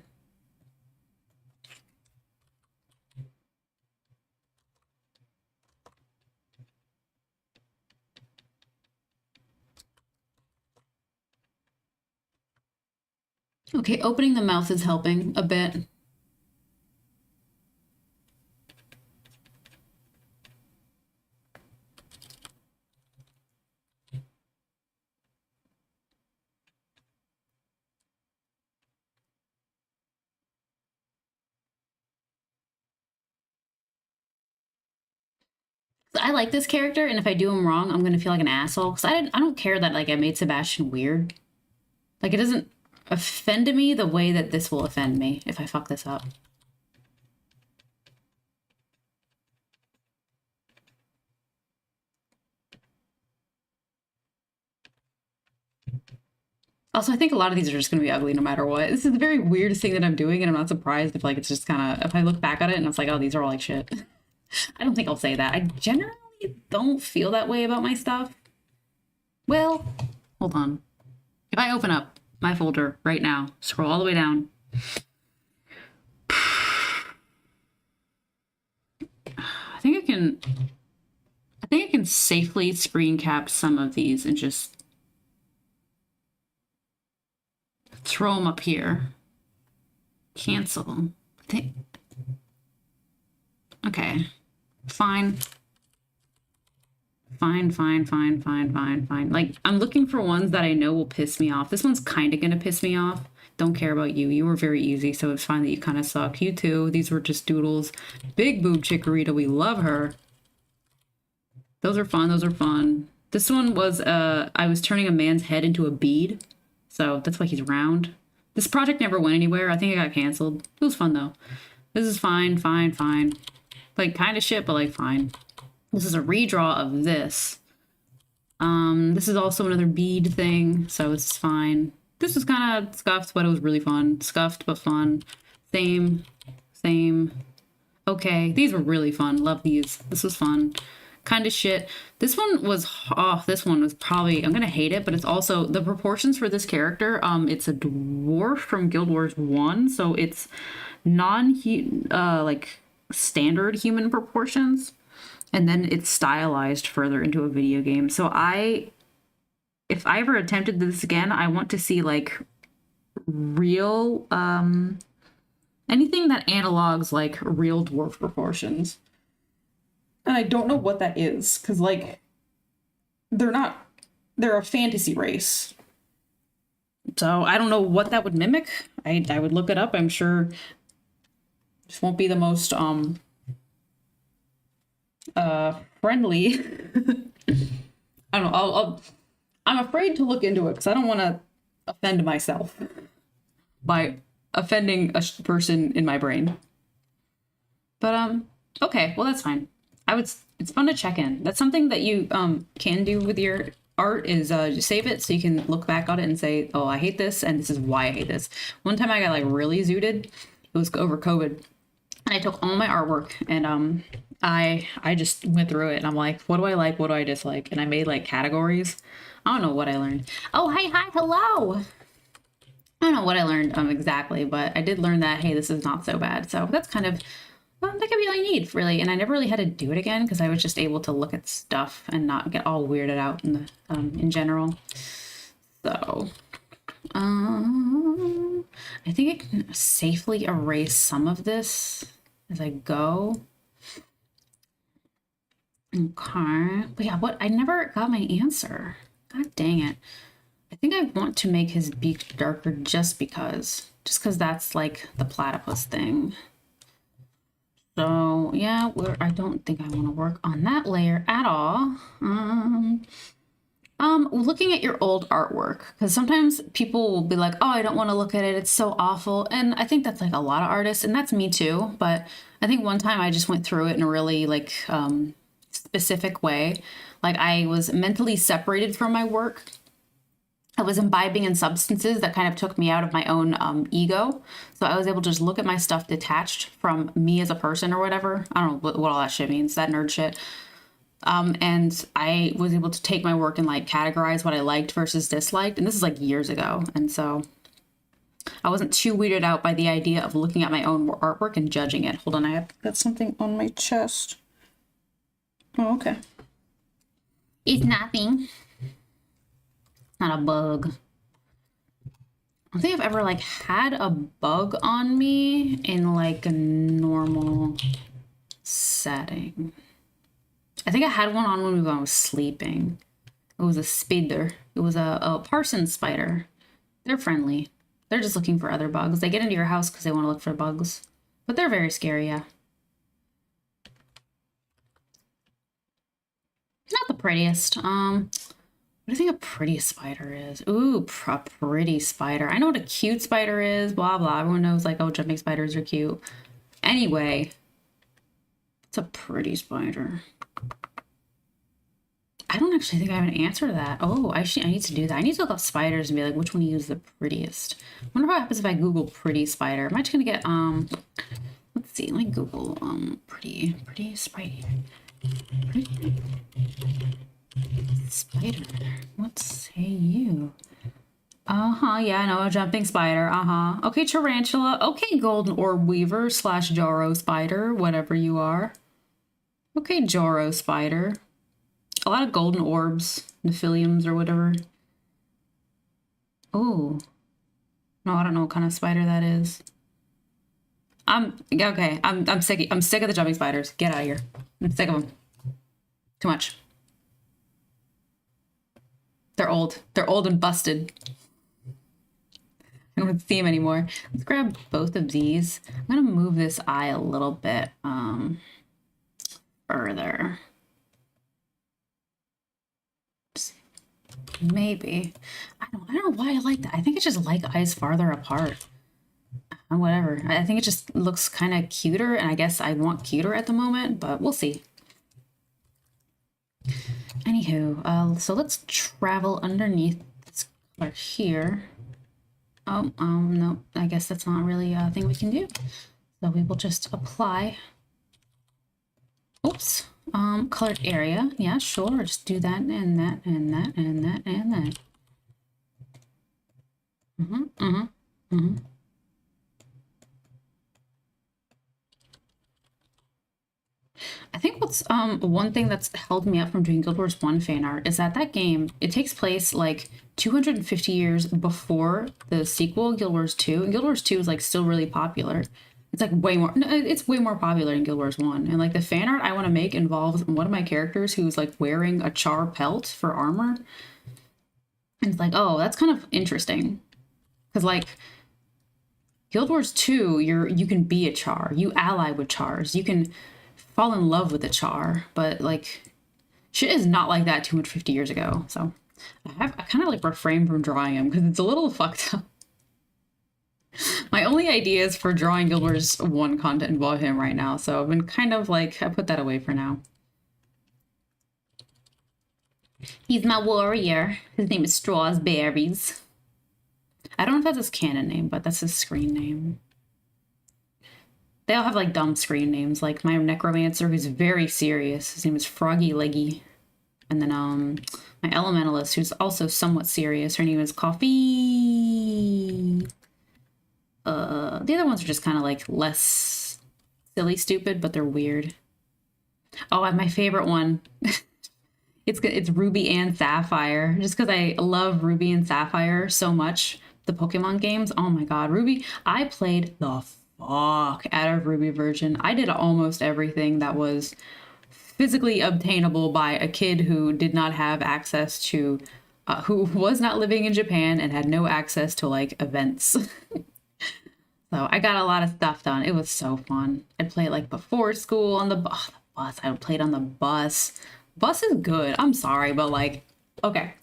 Okay, opening the mouth is helping a bit. I like this character, and if I do him wrong, I'm gonna feel like an asshole. Because I don't care that like I made Sebastian weird. Like it doesn't offend me the way that this will offend me if I fuck this up. Also, I think a lot of these are just going to be ugly no matter what. This is the very weirdest thing that I'm doing, and I'm not surprised if like it's just kind of, if I look back at it and it's like, oh, these are all like shit. I don't think I'll say that. I generally don't feel that way about my stuff. Well, hold on. If I open up my folder right now, scroll all the way down. I think I can safely screen cap some of these and just throw them up here. Cancel. Okay. Fine. Fine. Like, I'm looking for ones that I know will piss me off. This one's kind of gonna piss me off. Don't care about you. You were very easy, so it's fine that you kind of suck. You too. These were just doodles. Big boob Chikorita. We love her. Those are fun. This one was, I was turning a man's head into a bead. So that's why he's round. This project never went anywhere. I think it got canceled. It was fun, though. This is fine. Like, kind of shit, but, like, fine. This is a redraw of this. This is also another bead thing, so it's fine. This was kind of scuffed, but it was really fun. Scuffed, but fun. Same. Okay, these were really fun. Love these. This was fun. Kind of shit. This one was this one was probably, I'm gonna hate it, but it's also the proportions for this character. It's a dwarf from Guild Wars 1, so it's like standard human proportions, and then it's stylized further into a video game. So if I ever attempted this again, I want to see like real anything that analogs like real dwarf proportions. And I don't know what that is, because, like, they're a fantasy race. So I don't know what that would mimic. I would look it up. I'm sure this won't be the most, friendly. I don't know. I'm afraid to look into it, because I don't want to offend myself by offending a person in my brain. But, okay, well, that's fine. It's fun to check in. That's something that you can do with your art is just save it so you can look back on it and say, oh, I hate this and this is why I hate this. One time I got like really zooted. It was over COVID. And I took all my artwork and I just went through it and I'm like, what do I like? What do I dislike? And I made like categories. I don't know what I learned. Oh, hi, hello. I don't know what I learned exactly, but I did learn that, hey, this is not so bad. So that's kind of that could be all you need, really. And I never really had to do it again because I was just able to look at stuff and not get all weirded out in general. So, I think I can safely erase some of this as I go. Okay. But yeah, I never got my answer. God dang it. I think I want to make his beak darker just because that's like the platypus thing. So yeah, I don't think I want to work on that layer at all. Looking at your old artwork, because sometimes people will be like, oh, I don't want to look at it, it's so awful. And I think that's like a lot of artists, and that's me too. But I think one time I just went through it in a really like specific way. Like I was mentally separated from my work. I was imbibing in substances that kind of took me out of my own ego. So I was able to just look at my stuff detached from me as a person or whatever. I don't know what all that shit means, that nerd shit. And I was able to take my work and like categorize what I liked versus disliked. And this is like years ago. And so I wasn't too weirded out by the idea of looking at my own artwork and judging it. Hold on, I got something on my chest. Oh, okay. It's nothing. Not a bug. I don't think I've ever like had a bug on me in like a normal setting. I think I had one on when I was sleeping. It was a spider. It was a Parson spider. They're friendly. They're just looking for other bugs. They get into your house because they want to look for bugs. But they're very scary, yeah. Not the prettiest. What do you think a pretty spider is? Ooh, a pretty spider. I know what a cute spider is, blah, blah. Everyone knows, like, oh, jumping spiders are cute. Anyway, it's a pretty spider. I don't don't actually think I have an answer to that. Oh, I need to do that. I need to look up spiders and be like, which one to use the prettiest. I wonder what happens if I Google pretty spider. Am I just gonna get let's see, let me Google pretty spider. Pretty spider. What say you? Uh-huh, yeah, I know, a jumping spider. Uh-huh. Okay, tarantula. Okay, golden orb weaver / Joro spider, whatever you are. Okay, Joro spider. A lot of golden orbs, nephiliums or whatever. Oh. No, I don't know what kind of spider that is. Okay, I'm sick of the jumping spiders. Get out of here. I'm sick of them. Too much. They're old. They're old and busted. I don't see them anymore. Let's grab both of these. I'm gonna move this eye a little bit further. Maybe. I don't know why I like that. I think I just like eyes farther apart. Whatever. I think it just looks kind of cuter, and I guess I want cuter at the moment, but we'll see. Anywho, so let's travel underneath this color here. Oh, no, I guess that's not really a thing we can do. So we will just apply. Oops. Colored area. Yeah, sure. Just do that and that and that and that and that. I think what's one thing that's held me up from doing Guild Wars 1 fan art is that game, it takes place like 250 years before the sequel, Guild Wars 2, and Guild Wars 2 is like still really popular. It's like way more, no, it's way more popular in Guild Wars 1. And like the fan art I want to make involves one of my characters who's like wearing a char pelt for armor. And it's like, oh, that's kind of interesting. Because like Guild Wars 2, you can be a char. You ally with chars. You can fall in love with a char, but like shit is not like that 250 years ago. So I kind of like refrain from drawing him because it's a little fucked up. My only ideas for drawing Guild Wars 1 content involve him right now, so I've been kind of like, I put that away for now. He's my warrior. His name is Strawsberries. I don't know if that's his canon name, but that's his screen name. They all have like dumb screen names, like my necromancer, who's very serious. His name is Froggy Leggy. And then my elementalist, who's also somewhat serious. Her name is Coffee. The other ones are just kind of like less silly stupid, but they're weird. Oh, and my favorite one. It's Ruby and Sapphire, just because I love Ruby and Sapphire so much. The Pokemon games. Oh my god, Ruby. I played the fuck out of Ruby Virgin. I did almost everything that was physically obtainable by a kid who did not have access to, who was not living in Japan and had no access to like events. So I got a lot of stuff done. It was so fun. I'd play it like before school on the bus. I played on the bus. Bus is good. I'm sorry, but like, okay.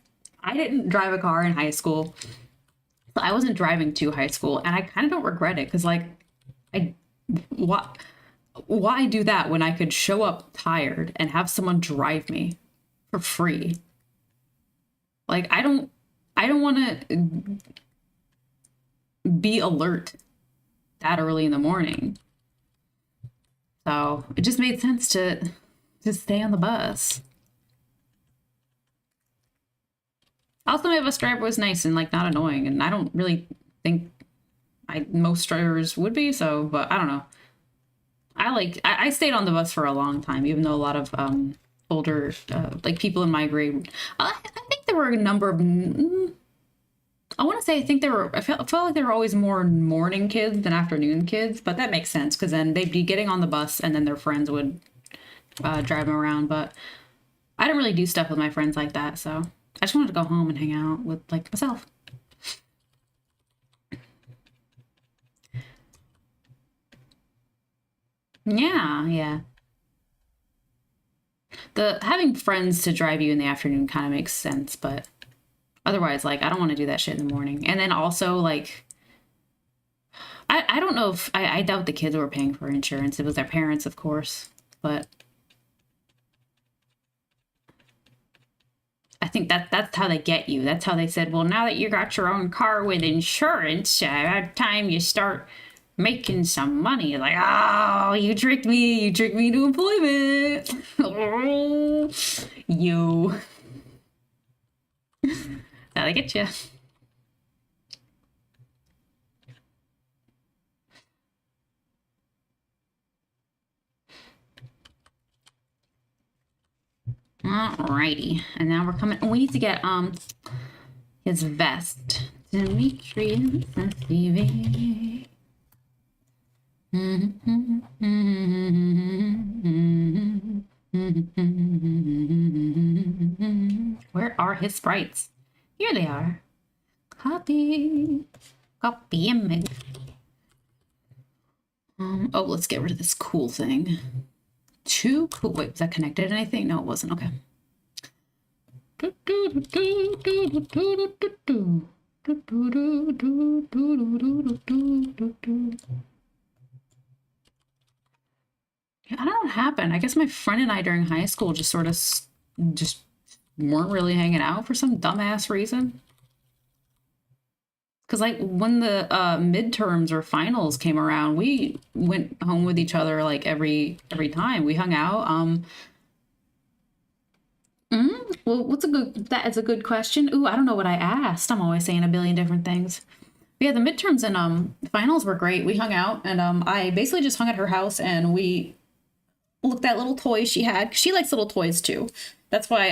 I didn't drive a car in high school. So I wasn't driving to high school, and I kind of don't regret it because like, why do that when I could show up tired and have someone drive me for free? Like, I don't want to be alert that early in the morning. So it just made sense to just stay on the bus. Also, my bus driver was nice and like not annoying, and I don't really think most drivers would be, so, but I don't know. I stayed on the bus for a long time, even though a lot of older like people in my grade, I think there were a number of I want to say, I felt like there were always more morning kids than afternoon kids, but that makes sense because then they'd be getting on the bus and then their friends would drive them around. But I didn't really do stuff with my friends like that, so I just wanted to go home and hang out with like myself. Yeah. The having friends to drive you in the afternoon kind of makes sense, but otherwise, like, I don't want to do that shit in the morning. And then also, like, I don't know if, I doubt the kids were paying for insurance. It was their parents, of course. But think that's how they get you. That's how they said, well, now that you got your own car with insurance, by the time you start making some money, like, oh, you tricked me into employment. Oh, you. Now they get you. Alrighty, and now we're coming. We need to get his vest. Demetrius SCV. Where are his sprites? Here they are. Copy image. Oh, let's get rid of this cool thing. Too cool. Wait, was that connected to anything? No, it wasn't. Okay. I don't know what happened. I guess my friend and I during high school just sort of just weren't really hanging out for some dumbass reason. Because like when the midterms or finals came around, we went home with each other like every time we hung out. Well, that is a good question. Ooh, I don't know what I asked. I'm always saying a billion different things. But yeah, the midterms and finals were great. We hung out, and I basically just hung at her house, and we looked at little toys she had. She likes little toys too. That's why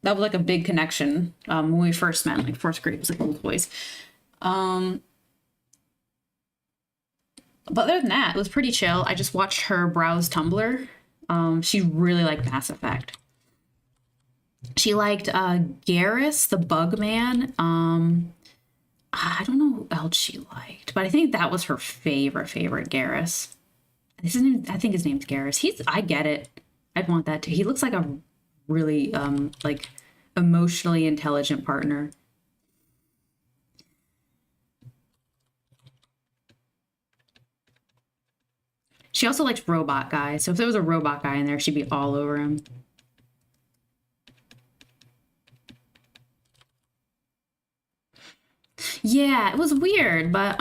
that was like a big connection when we first met, like fourth grade. It was like little toys. But other than that, it was pretty chill. I just watched her browse Tumblr. She really liked Mass Effect. She liked Garrus, the Bug Man. I don't know who else she liked, but I think that was her favorite Garrus. I think his name's Garrus. I get it. I'd want that too. He looks like a really like emotionally intelligent partner. She also likes robot guys. So if there was a robot guy in there, she'd be all over him. Yeah, it was weird, but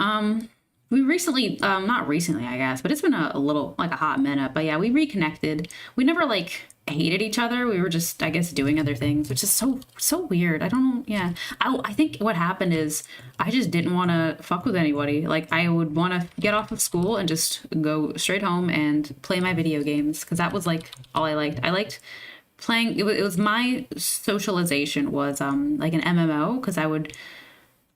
we recently, not recently, I guess, but it's been a little, like a hot minute. But yeah, we reconnected. We never like hated each other. We were just, I guess, doing other things, which is so weird. I don't know. Yeah, I think what happened is I just didn't want to fuck with anybody. Like I would want to get off of school and just go straight home and play my video games because that was like all I liked. I liked playing. It was my socialization was like an MMO because I would.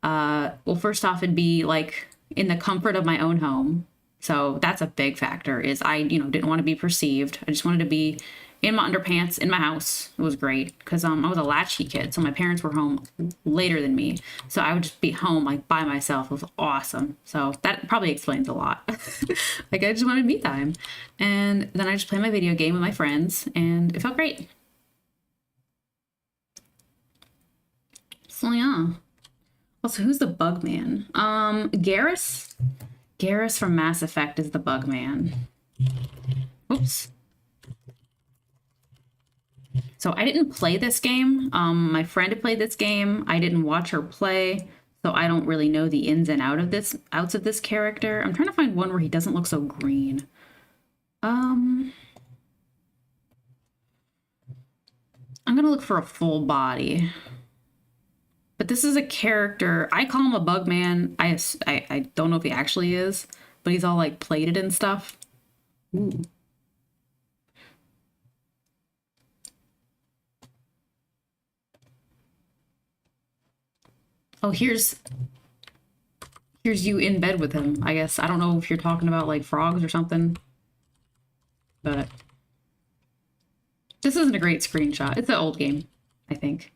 Well, first off, it'd be like in the comfort of my own home. So that's a big factor is I, didn't want to be perceived. I just wanted to be in my underpants in my house. It was great because I was a latchkey kid. So my parents were home later than me. So I would just be home like by myself. It was awesome. So that probably explains a lot. Like I just wanted me time. And then I just played my video game with my friends and it felt great. So yeah. Also, who's the Bug Man? Garrus? Garrus from Mass Effect is the Bug Man. Oops. So I didn't play this game. My friend had played this game. I didn't watch her play, so I don't really know the ins and outs of this character. I'm trying to find one where he doesn't look so green. I'm gonna look for a full body. But this is a character, I call him a bug man. I don't know if he actually is, but he's all like plated and stuff. Ooh. Oh, here's you in bed with him, I guess. I don't know if you're talking about like frogs or something, but this isn't a great screenshot. It's an old game, I think.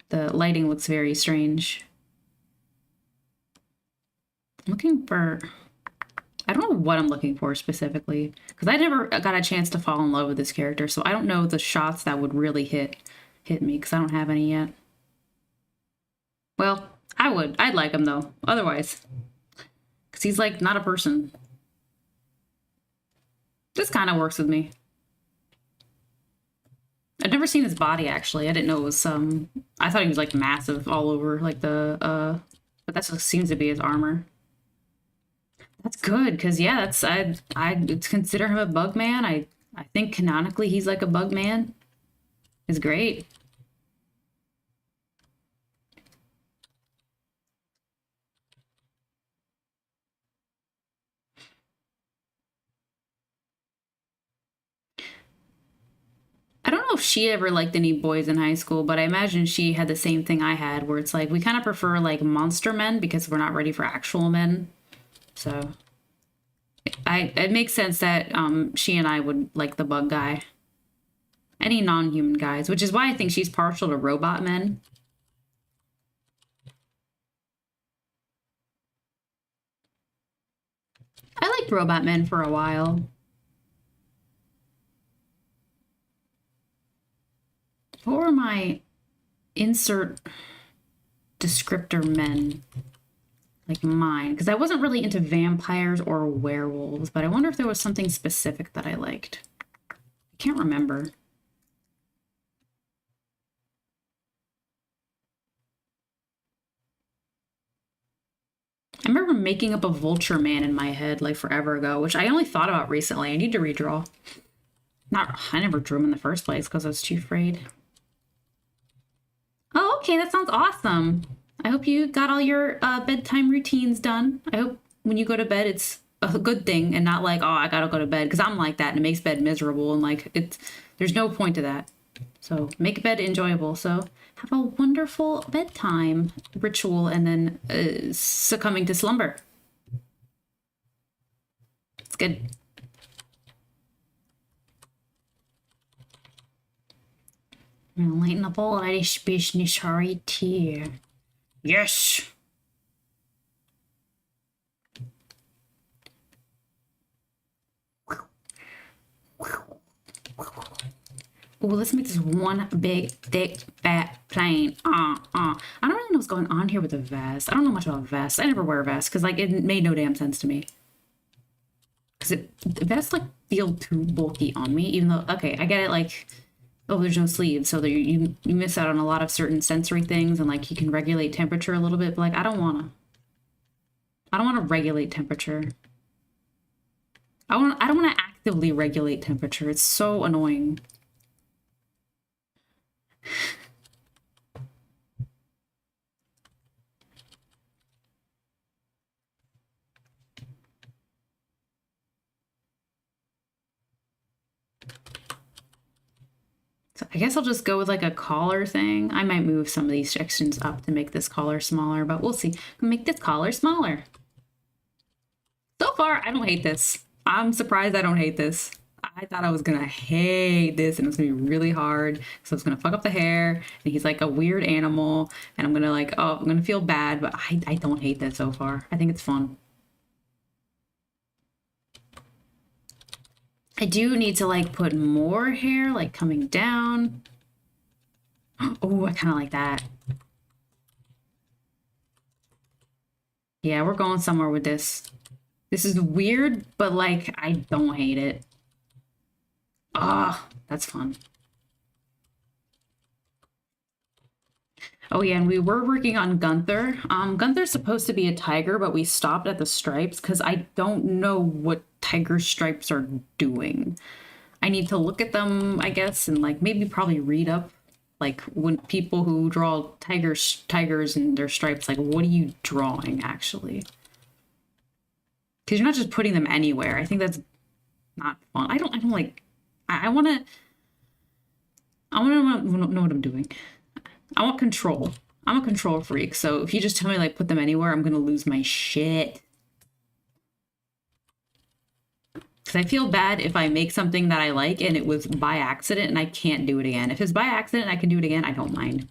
The lighting looks very strange. I'm looking for... I don't know what I'm looking for specifically, because I never got a chance to fall in love with this character, so I don't know the shots that would really hit me, because I don't have any yet. Well, I would. I'd like him, though. Otherwise. Because he's, like, not a person. This kind of works with me. I never seen his body actually. I didn't know it was I thought he was like massive all over like the but that just seems to be his armor. That's good because yeah, that's I consider him a bug man. I think canonically he's like a bug man. It's great. I don't know if she ever liked any boys in high school, but I imagine she had the same thing I had, where it's like we kind of prefer like monster men because we're not ready for actual men. So it makes sense that she and I would like the bug guy. Any non-human guys, which is why I think she's partial to robot men. I liked robot men for a while. What were my insert descriptor men? Like mine, because I wasn't really into vampires or werewolves, but I wonder if there was something specific that I liked. I can't remember. I remember making up a vulture man in my head like forever ago, which I only thought about recently. I need to redraw. I never drew him in the first place because I was too afraid. Oh, okay, that sounds awesome. I hope you got all your bedtime routines done. I hope when you go to bed, it's a good thing and not like, oh, I gotta go to bed, because I'm like that and it makes bed miserable and like there's no point to that. So make bed enjoyable. So have a wonderful bedtime ritual and then succumbing to slumber. It's good. I'm gonna lighten up all that business right here. Yes! Oh, let's make this one big, thick, fat plane. I don't really know what's going on here with the vest. I don't know much about vests. I never wear a vest because like it made no damn sense to me. Because the vests like feel too bulky on me, even though, okay, I get it, like, oh, there's no sleeves, so you miss out on a lot of certain sensory things, and like you can regulate temperature a little bit, but like I don't wanna regulate temperature. I don't wanna actively regulate temperature. It's so annoying. So I guess I'll just go with like a collar thing. I might move some of these sections up to make this collar smaller, but we'll see. Make this collar smaller. So far, I don't hate this. I'm surprised I don't hate this. I thought I was gonna hate this and it was gonna be really hard. So it's gonna fuck up the hair and he's like a weird animal and I'm gonna like, oh, I'm gonna feel bad, but I don't hate this so far. I think it's fun. I do need to like put more hair like coming down. Oh, I kind of like that. Yeah, we're going somewhere with this. This is weird, but like I don't hate it. Ah, that's fun. Oh yeah, and we were working on Gunther. Gunther's supposed to be a tiger, but we stopped at the stripes because I don't know what tiger stripes are doing. I need to look at them, I guess, and like maybe probably read up like when people who draw tigers and their stripes, like what are you drawing actually? Because you're not just putting them anywhere. I think that's not fun. I don't like. I want to know what I'm doing. I want control. I'm a control freak, so if you just tell me like put them anywhere, I'm gonna lose my shit. Because I feel bad if I make something that I like and it was by accident and I can't do it again. If it's by accident and I can do it again, I don't mind.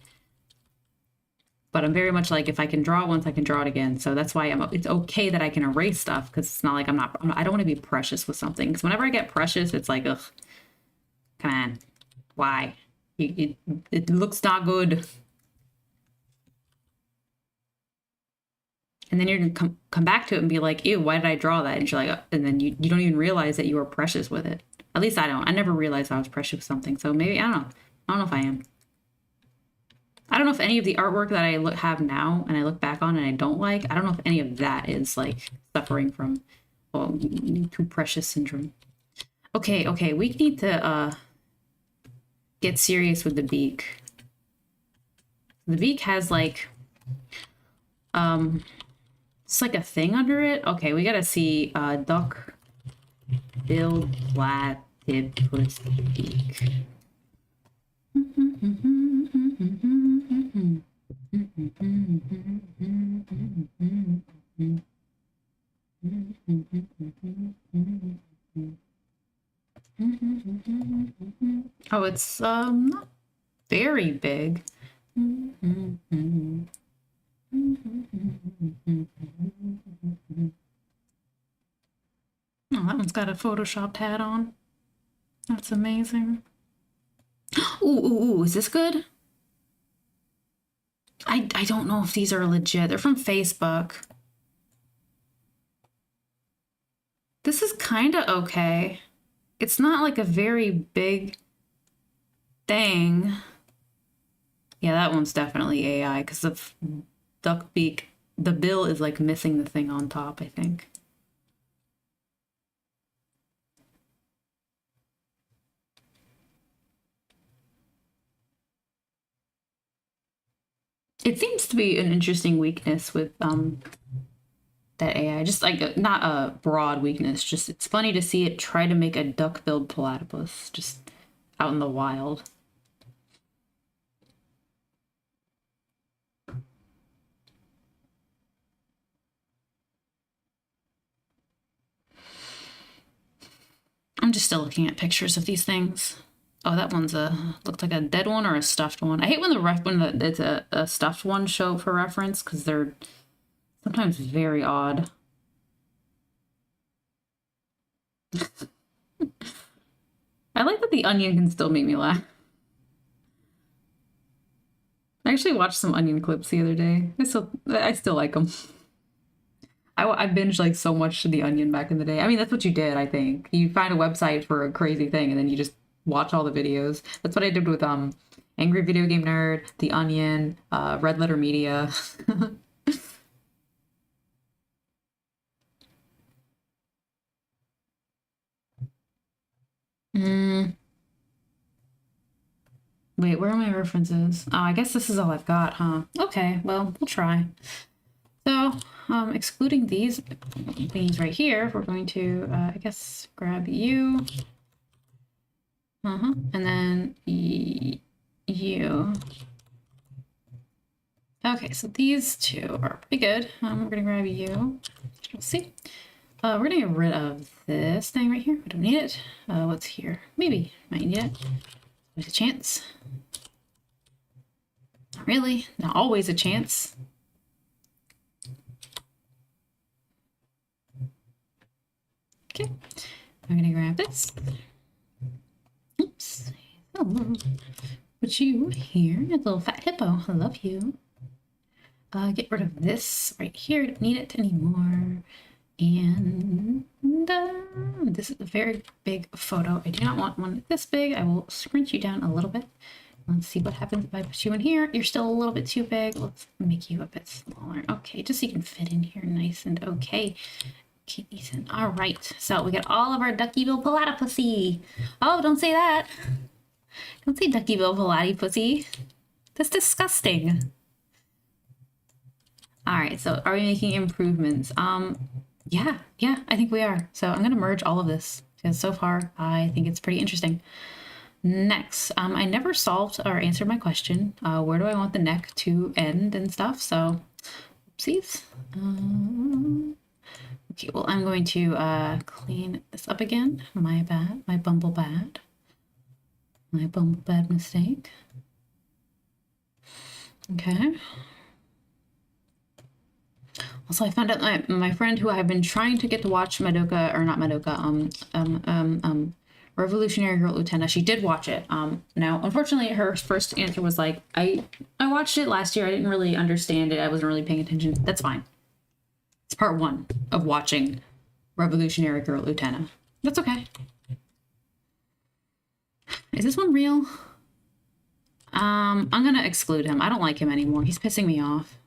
But I'm very much like, if I can draw it once, I can draw it again. So that's why it's okay that I can erase stuff, because it's not like I don't want to be precious with something. Because whenever I get precious, it's like, ugh, come on, why? It looks not good. And then you're gonna come back to it and be like, ew, why did I draw that? And you're like, and then you don't even realize that you were precious with it. At least I don't. I never realized I was precious with something. So maybe, I don't know. I don't know if I am. I don't know if any of the artwork that I have now and I look back on and I don't like, I don't know if any of that is like suffering from too precious syndrome. Okay, okay, we need to get serious with the beak. The beak has like it's like a thing under it. Okay, we gotta see duck bill platypus beak. Oh, it's not very big. Oh, that one's got a photoshopped hat on. That's amazing. Ooh, is this good? I don't know if these are legit. They're from Facebook. This is kind of okay. It's not like a very big thing. Yeah, that one's definitely AI because the duck beak, the bill is like missing the thing on top, I think. It seems to be an interesting weakness with that AI. Just like not a broad weakness, just it's funny to see it try to make a duck-billed platypus just out in the wild. I'm just still looking at pictures of these things. Oh, that one's looked like a dead one or a stuffed one. I hate when it's a stuffed one show for reference because they're sometimes very odd. I like that the onion can still make me laugh. I actually watched some onion clips the other day. I still like them. I binged like so much to the onion back in the day. I mean, that's what you did, I think. You find a website for a crazy thing and then you just watch all the videos. That's what I did with Angry Video Game Nerd, The Onion, Red Letter Media. Wait, where are my references? Oh, I guess this is all I've got, huh? Okay, well, we'll try. So, excluding these right here, we're going to, I guess, grab you. And then you. Okay, so these two are pretty good. We're gonna grab you. We'll see. We're gonna get rid of this thing right here. We don't need it. What's here? Maybe might need it. There's a chance. Not really. Not always a chance. Okay, I'm gonna grab this. Oops. Oh, put you here, a little fat hippo. I love you. Get rid of this right here. Don't need it anymore. And this is a very big photo. I do not want one this big. I will scrunch you down a little bit. Let's see what happens if I put you in here. You're still a little bit too big. Let's make you a bit smaller. Okay, just so you can fit in here nice and okay. Okay, Ethan. All right, so we got all of our duckybill platypusy. Oh, don't say that. Don't say duckybill platypusy. That's disgusting. All right, so are we making improvements? Yeah, I think we are. So I'm gonna merge all of this because so far I think it's pretty interesting. Next, I never solved or answered my question. Where do I want the neck to end and stuff? So, oopsies. Okay, well, I'm going to clean this up again. My bad, my bumble bad mistake. Okay. Also, I found out my friend who I've been trying to get to watch Madoka, or not Madoka, Revolutionary Girl Utena. She did watch it. Now, unfortunately, her first answer was like, I watched it last year. I didn't really understand it. I wasn't really paying attention. That's fine. It's part 1 of watching Revolutionary Girl Utena. That's okay. Is this one real? I'm gonna exclude him. I don't like him anymore. He's pissing me off.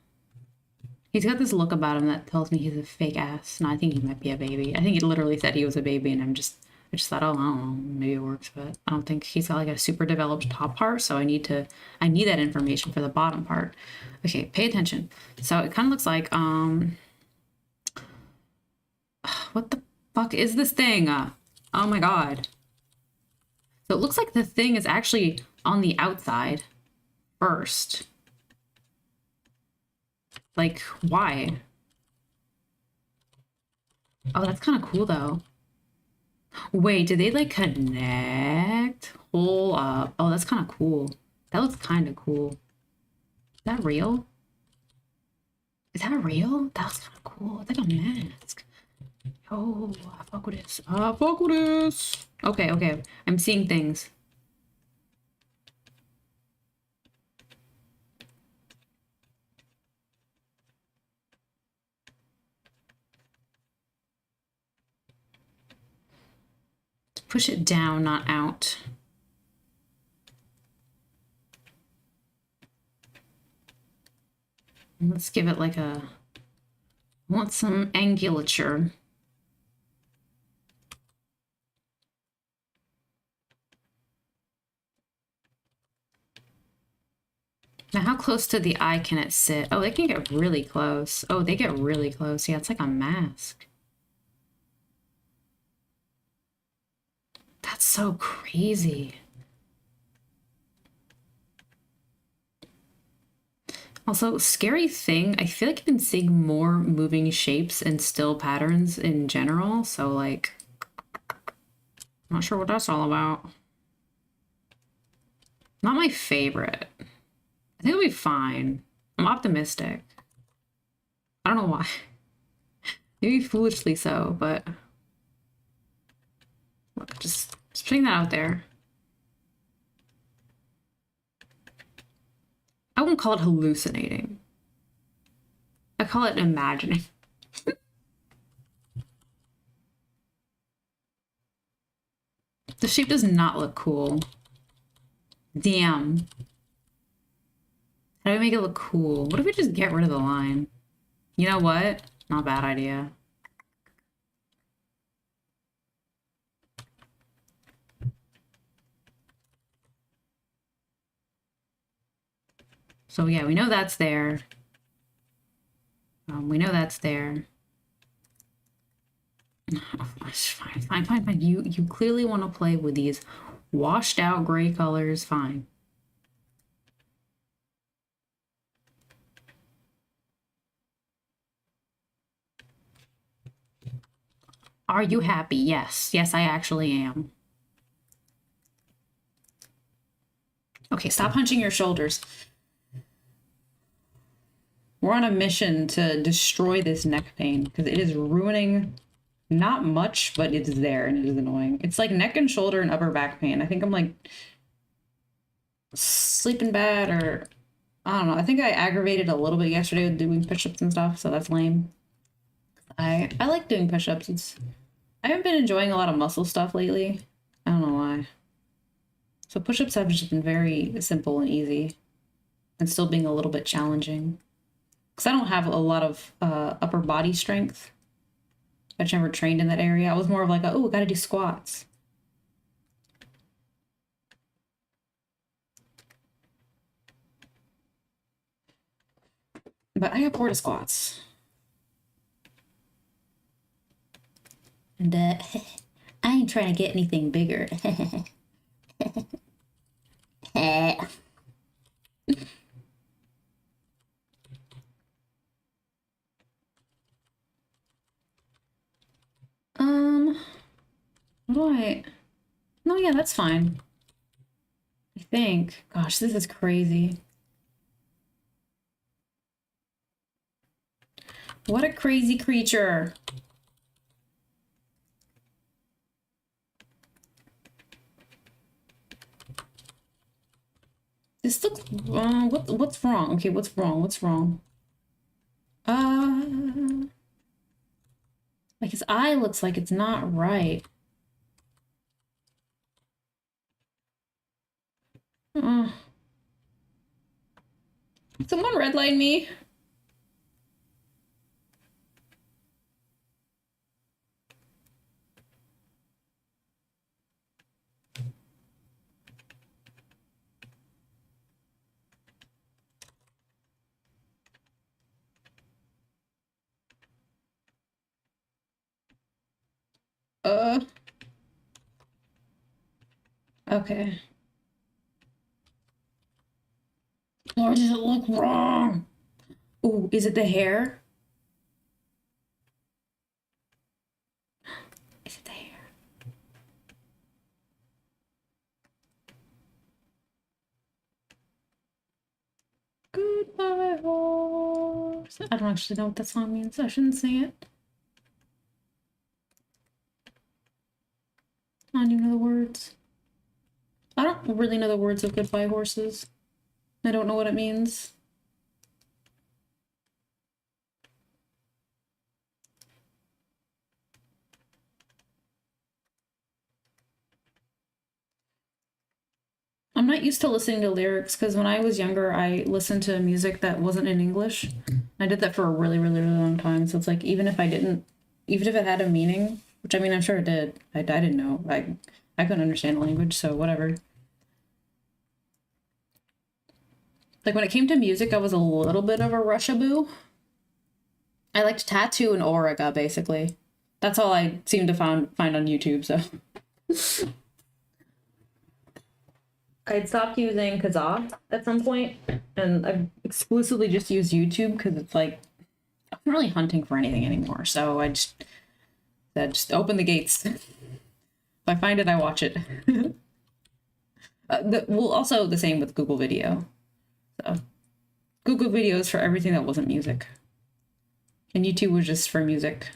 He's got this look about him that tells me he's a fake ass. No, I think he might be a baby. I think he literally said he was a baby, and I just thought, oh, I don't know, maybe it works, but I don't think he's got like a super developed top part, so I need that information for the bottom part. Okay, pay attention. So it kind of looks like, what the fuck is this thing? Oh my god. So it looks like the thing is actually on the outside first. Like, why? Oh, that's kind of cool, though. Wait, did they, like, connect? Hold up. Oh, that's kind of cool. That looks kind of cool. Is that real? Is that real? That looks kind of cool. It's like a mask. Oh, I fuck with this. I fuck with this. Okay, okay. I'm seeing things. Push it down, not out. Let's give it like a... I want some angulature. Now, how close to the eye can it sit? Oh, they can get really close. Oh, they get really close. Yeah, it's like a mask. That's so crazy. Also, scary thing, I feel like I've been seeing more moving shapes and still patterns in general, so like, I'm not sure what that's all about. Not my favorite. I think it'll be fine. I'm optimistic. I don't know why. Maybe foolishly so, but look, just putting that out there. I won't call it hallucinating. I call it imagining. The shape does not look cool. Damn. How do I make it look cool? What if we just get rid of the line? You know what? Not a bad idea. So yeah, we know that's there. We know that's there. Oh, fine, fine, fine. You clearly want to play with these washed out gray colors. Fine. Are you happy? Yes. Yes, I actually am. Okay, stop hunching your shoulders. We're on a mission to destroy this neck pain because it is ruining not much, but it's there and it is annoying. It's like neck and shoulder and upper back pain. I think I'm like sleeping bad, or I don't know. I think I aggravated a little bit yesterday with doing push-ups and stuff, so that's lame. I like doing push-ups. I haven't been enjoying a lot of muscle stuff lately. I don't know why. So push-ups have just been very simple and easy and still being a little bit challenging. Because I don't have a lot of upper body strength. I've never trained in that area. I was more of like, oh, gotta do squats. But I got bored of squats. And I ain't trying to get anything bigger. What do I... No, yeah, that's fine. I think. Gosh, this is crazy. What a crazy creature. This looks... what's wrong? Okay, what's wrong? What's wrong? Like his eye looks like it's not right. Someone redline me. Okay. Or does it look wrong? Ooh, is it the hair? Is it the hair? Goodbye, horse. I don't actually know what that song means. I shouldn't sing it. I don't even know the words. I don't really know the words of Goodbye Horses. I don't know what it means. I'm not used to listening to lyrics because when I was younger, I listened to music that wasn't in English. I did that for a really, really, really long time. So it's like, even if it had a meaning, which I mean, I'm sure it did. I didn't know. I couldn't understand the language, so whatever. Like when it came to music, I was a little bit of a Rushaboo. I liked Tattoo and Auriga, basically. That's all I seem to find on YouTube, so. I'd stopped using Kazaa at some point, and I've exclusively just used YouTube because it's like, I'm not really hunting for anything anymore, so I just said, just open the gates. If I find it, I watch it. Well, also the same with Google Video. So, Google Video is for everything that wasn't music. And YouTube was just for music.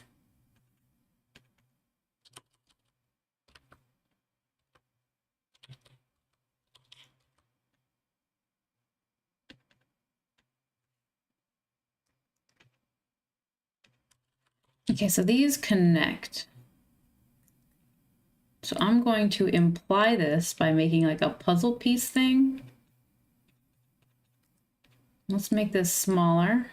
Okay, so these connect. So I'm going to imply this by making like a puzzle piece thing. Let's make this smaller.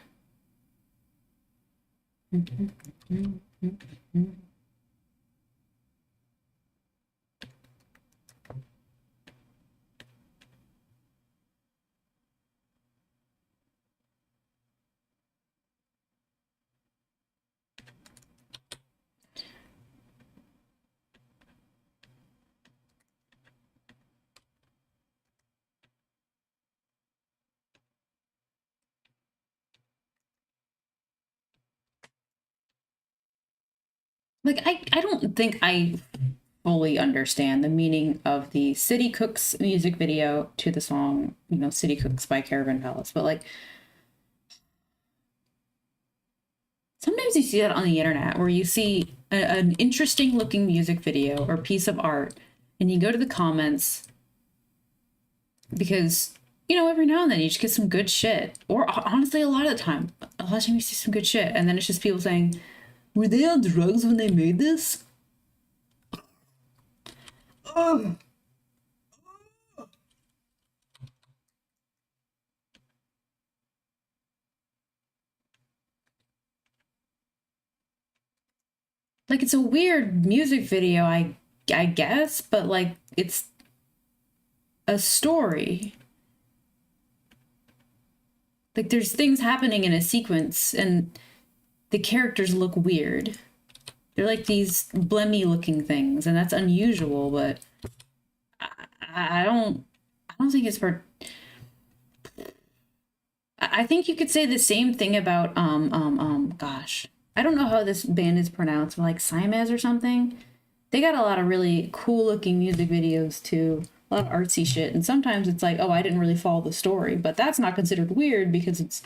Like, I don't think I fully understand the meaning of the City Cooks music video to the song, City Cooks by Caravan Palace. But like, sometimes you see that on the internet where you see an interesting looking music video or piece of art, and you go to the comments because, every now and then you just get some good shit. Or honestly, a lot of the time you see some good shit, and then it's just people saying, were they on drugs when they made this? Ugh. Like, it's a weird music video, I guess, but like, it's a story. Like, there's things happening in a sequence, and the characters look weird. They're like these blemmy looking things, and that's unusual, but I don't think it's for. I think you could say the same thing about gosh, I don't know how this band is pronounced, but like Siamese or something. They got a lot of really cool looking music videos too, a lot of artsy shit, and sometimes it's like, oh, I didn't really follow the story, but that's not considered weird because it's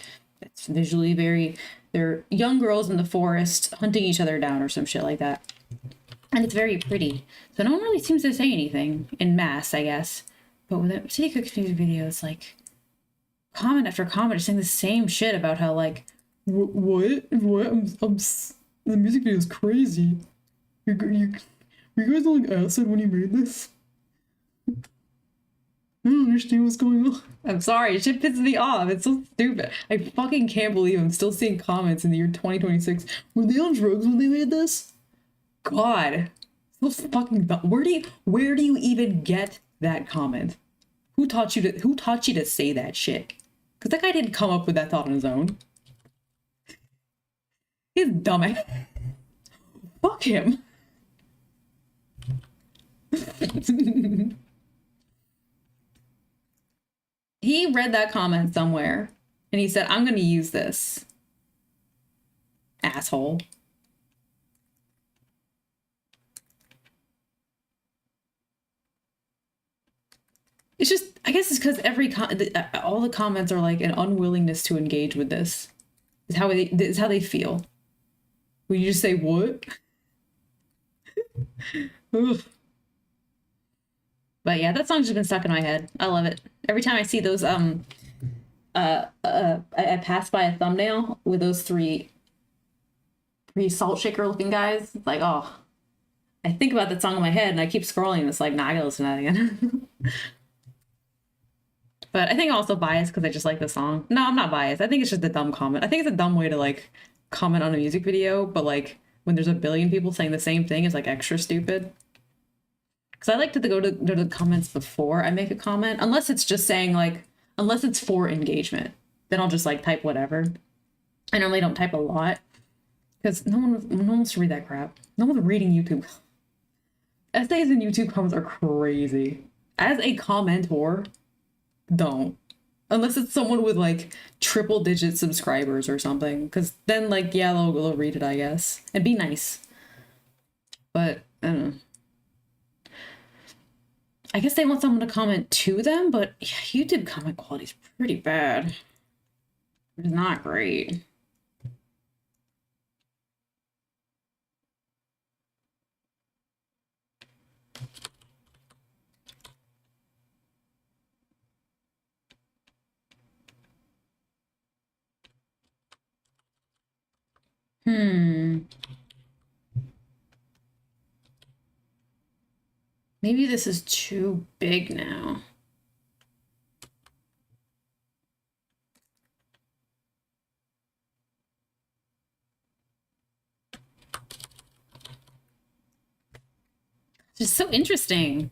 visually very. They're young girls in the forest hunting each other down or some shit like that, and it's very pretty. So no one really seems to say anything in mass, I guess. But with the City Cooks music videos, like comment after comment, saying the same shit about how like what the music video is crazy. You guys on like acid when you made this? I don't understand what's going on. I'm sorry, shit pisses me off. It's so stupid. I fucking can't believe I'm still seeing comments in the year 2026. Were they on drugs when they made this? God. So fucking dumb. Where do you even get that comment? Who taught you to say that shit? Because that guy didn't come up with that thought on his own. He's dumbass. Fuck him. He read that comment somewhere and he said, I'm going to use this. Asshole. It's just, I guess it's because all the comments are like an unwillingness to engage with this. Is how they feel. Will you just say what? But yeah, that song's just been stuck in my head. I love it. Every time I see those, I pass by a thumbnail with those three salt shaker looking guys. It's like, oh, I think about that song in my head and I keep scrolling and it's like, nah, I gotta listen to that again. But I think I'm also biased because I just like the song. No, I'm not biased. I think it's just a dumb comment. I think it's a dumb way to like comment on a music video, but like when there's a billion people saying the same thing, it's like extra stupid. Because I like to go to the comments before I make a comment, unless it's just saying like, unless it's for engagement, then I'll just like type whatever. I normally don't type a lot because no one wants to read that crap. No one's reading YouTube. Essays in YouTube comments are crazy. As a commentor, don't. Unless it's someone with like triple digit subscribers or something, because then like, yeah, they'll read it, I guess, and be nice. But I don't know. I guess they want someone to comment to them, but yeah, YouTube comment quality is pretty bad. It's not great. Maybe this is too big now. It's just so interesting.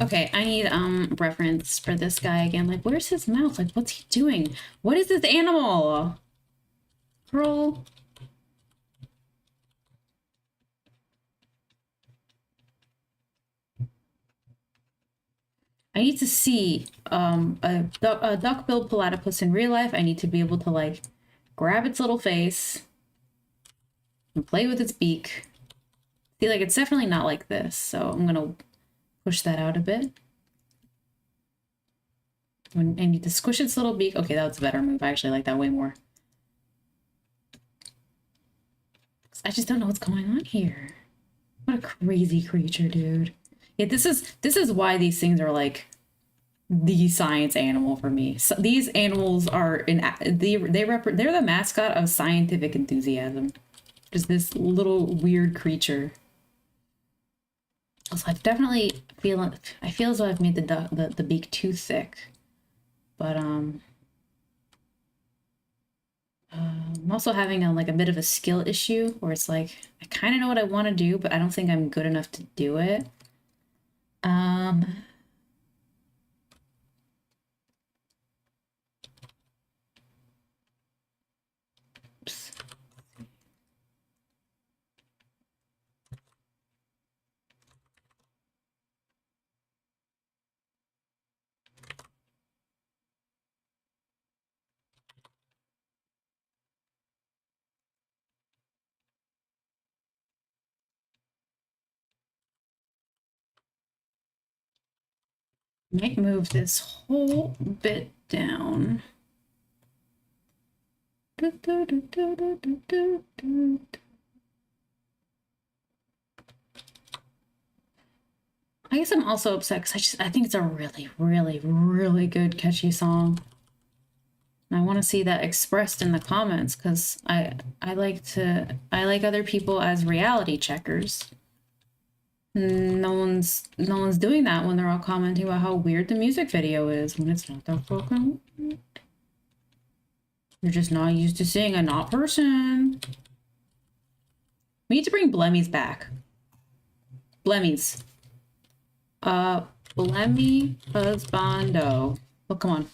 Okay, I need reference for this guy again. Like, where's his mouth? Like, what's he doing? What is this animal? Girl. I need to see a duck-billed platypus in real life. I need to be able to like grab its little face and play with its beak. See, like it's definitely not like this, so I'm gonna push that out a bit. I need to squish its little beak. Okay, that was a better move. I actually like that way more. I just don't know what's going on here. What a crazy creature, dude. Yeah, this is why these things are like the science animal for me. So these animals are they're the mascot of scientific enthusiasm. Just this little weird creature. Also, I definitely I feel as though I've made the beak too thick, but I'm also having like a bit of a skill issue where it's like I kind of know what I want to do, but I don't think I'm good enough to do it. Oops. Might move this whole bit down. I guess I'm also upset because I think it's a really, really, really good catchy song. And I want to see that expressed in the comments because I like other people as reality checkers. No one's doing that when they're all commenting about how weird the music video is when it's not that fucking weird. You're just not used to seeing a not person. We need to bring Blemmies back. Blemmies. Blemmy husbando. Oh, come on.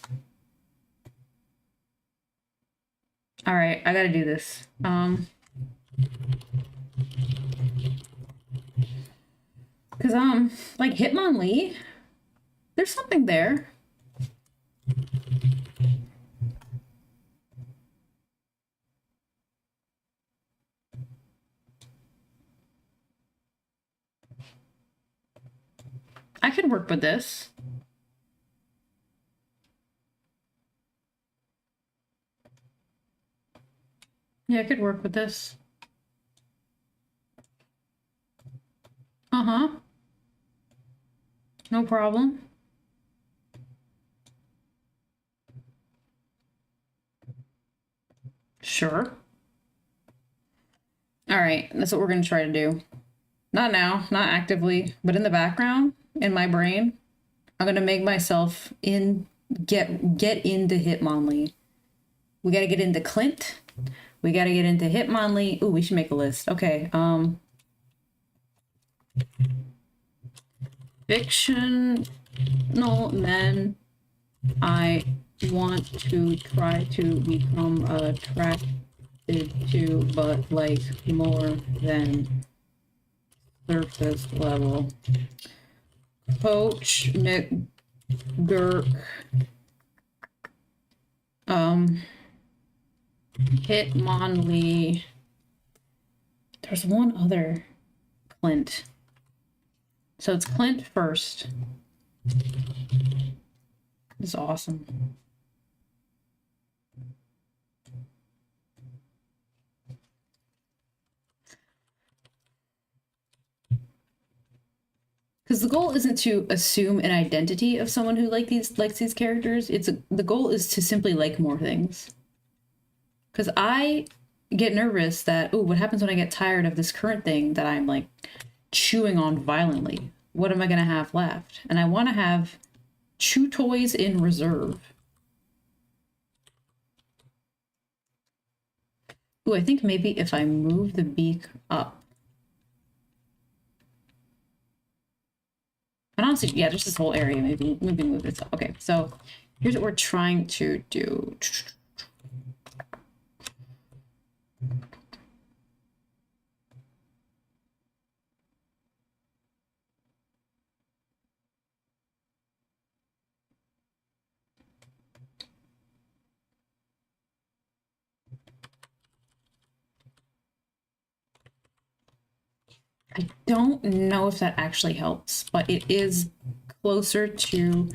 All right, I gotta do this. Cause like Hitmonlee, there's something there. I could work with this. Yeah, I could work with this. Uh-huh. No problem. Sure. All right, that's what we're gonna try to do. Not now, not actively, but in the background, in my brain, I'm gonna make myself get into Hitmonlee. We gotta get into Clint. We gotta get into Hitmonlee. Ooh, we should make a list. Okay. Fictional men I want to try to become attracted to, but like more than surface level. Coach McGurk. Hitmonlee. There's one other Clint. So it's Clint first. This is awesome. Because the goal isn't to assume an identity of someone who likes these characters. The goal is to simply like more things. Because I get nervous that, what happens when I get tired of this current thing that I'm like chewing on violently? What am I gonna have left? And I want to have chew toys in reserve. Ooh, I think maybe if I move the beak up. And honestly, yeah, just this whole area, maybe move this up. Okay, so here's what we're trying to do. I don't know if that actually helps, but it is closer to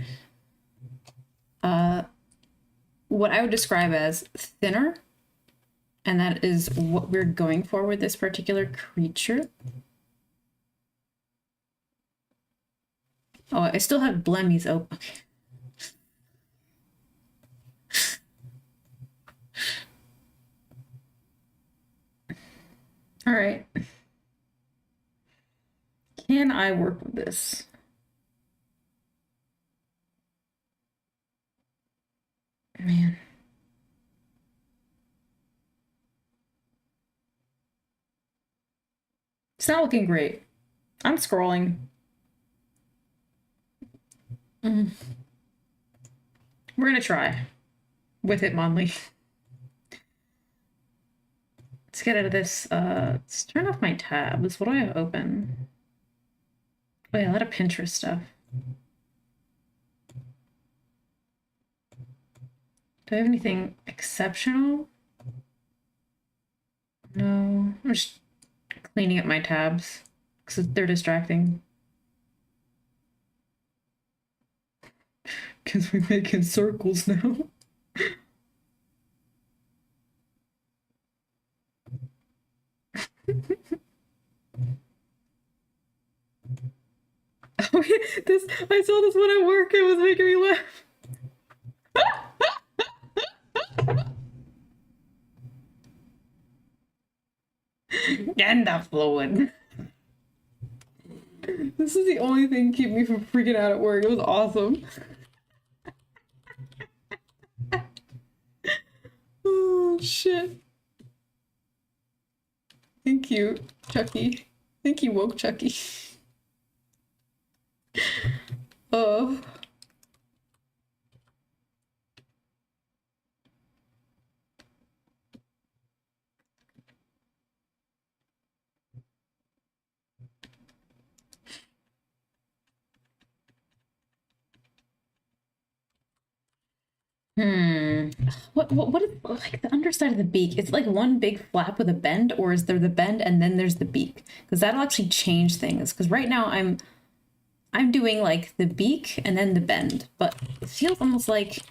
what I would describe as thinner. And that is what we're going for with this particular creature. Oh, I still have Blemmies open. Okay. All right. Can I work with this? Man. It's not looking great. I'm scrolling. We're gonna try with Hitmonlee. Let's get out of this. Let's turn off my tabs. What do I have open? Oh yeah, a lot of Pinterest stuff. Do I have anything exceptional? No, I'm just cleaning up my tabs because they're distracting. Because we're making circles now. Oh, yeah, I saw this one at work. It was making me laugh. Gender fluid. This is the only thing keep me from freaking out at work. It was awesome. Oh shit. Thank you, Chucky. Thank you, woke Chucky. Oh. What is like the underside of the beak? It's like one big flap with a bend, or is there the bend and then there's the beak? Because that'll actually change things. Because right now I'm doing like the beak and then the bend, but it feels almost like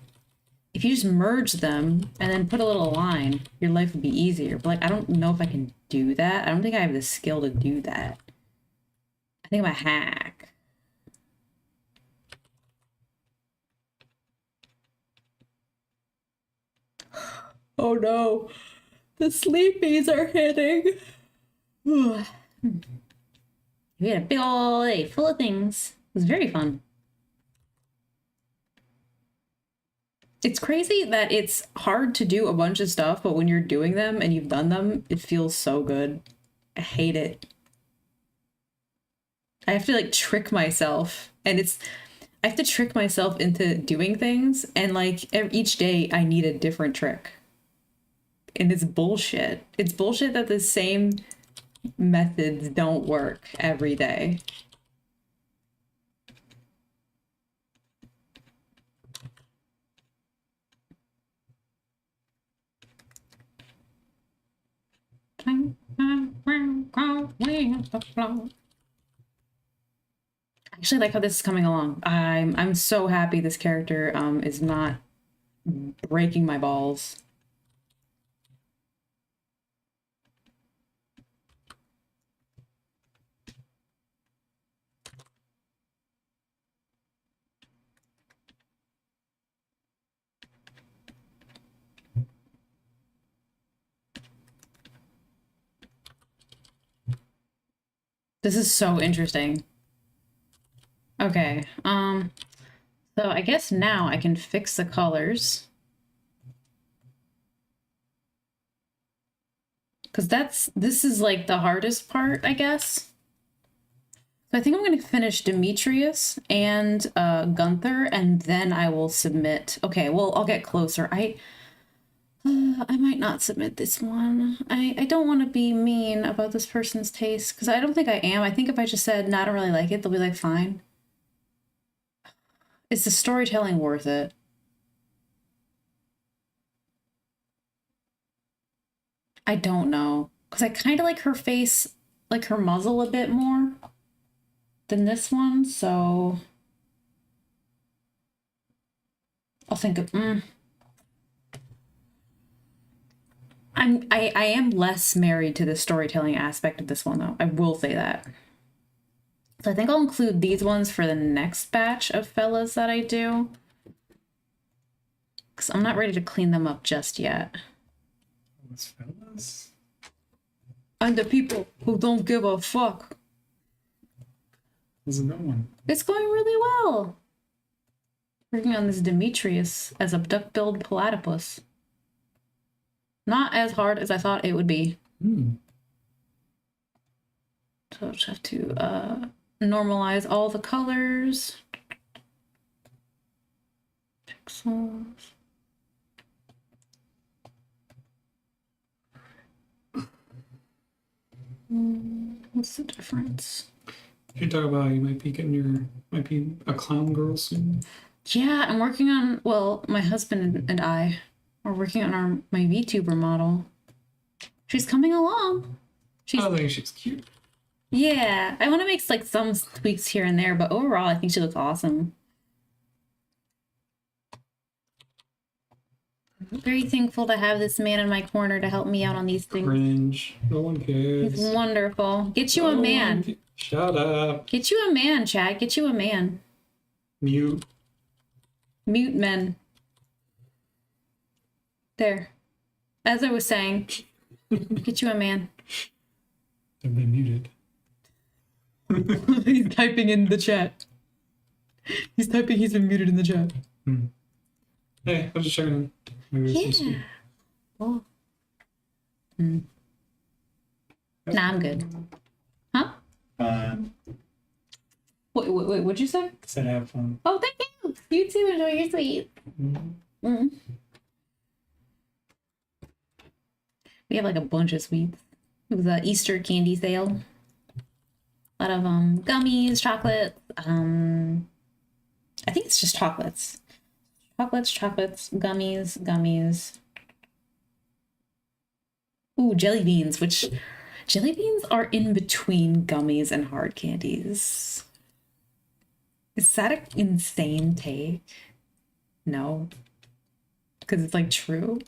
if you just merge them and then put a little line, your life would be easier. But like I don't know if I can do that. I don't think I have the skill to do that. I think I'm a hack. Oh no, the sleepies are hitting. We had a big ol' day full of things. It was very fun. It's crazy that it's hard to do a bunch of stuff, but when you're doing them and you've done them, it feels so good. I hate it. I have to like trick myself, and I have to trick myself into doing things, and like each day I need a different trick. And it's bullshit. It's bullshit that the same methods don't work every day. I actually like how this is coming along. I'm so happy this character is not breaking my balls. This is so interesting. Okay, so I guess now I can fix the colors. Because this is like the hardest part, I guess. So I think I'm going to finish Demetrius and Gunther, and then I will submit. Okay, well, I'll get closer. I might not submit this one. I don't want to be mean about this person's taste, because I don't think I am. I think if I just said, no, I don't really like it, they'll be like, fine. Is the storytelling worth it? I don't know. Because I kind of like her face, like her muzzle a bit more than this one, so I'll think of, I am less married to the storytelling aspect of this one, though. I will say that. So I think I'll include these ones for the next batch of fellas that I do. Because I'm not ready to clean them up just yet. What's fellas? And the people who don't give a fuck. There's a good one. It's going really well. Working on this Demetrius as a duck-billed platypus. Not as hard as I thought it would be. So I'll just have to normalize all the colors. Pixels. What's the difference? You talk about you might be a clown girl soon. Yeah, I'm working on, well, my husband and I are working on my VTuber model. She's coming along. I think she's cute. Yeah, I want to make like some tweaks here and there, but overall I think she looks awesome. Very thankful to have this man in my corner to help me out on these things. Cringe. No one cares. He's wonderful. Get you a man. Shut up. Get you a man, Chad. Get you a man. Mute. Mute men. There. As I was saying, get you a man. Have they muted? He's typing in the chat. He's typing. He's been muted in the chat. Hey, I was just checking in. Maybe it's just me. Well. Nah, I'm good. Huh? Wait, what'd you say? Said have fun. Oh, thank you. You too. Enjoy your sweet. Mm. We have like a bunch of sweets. It was an Easter candy sale. A lot of gummies, chocolates. I think it's just chocolates. Chocolates, gummies. Ooh, jelly beans, which jelly beans are in between gummies and hard candies. Is that an insane take? No. Because it's like true.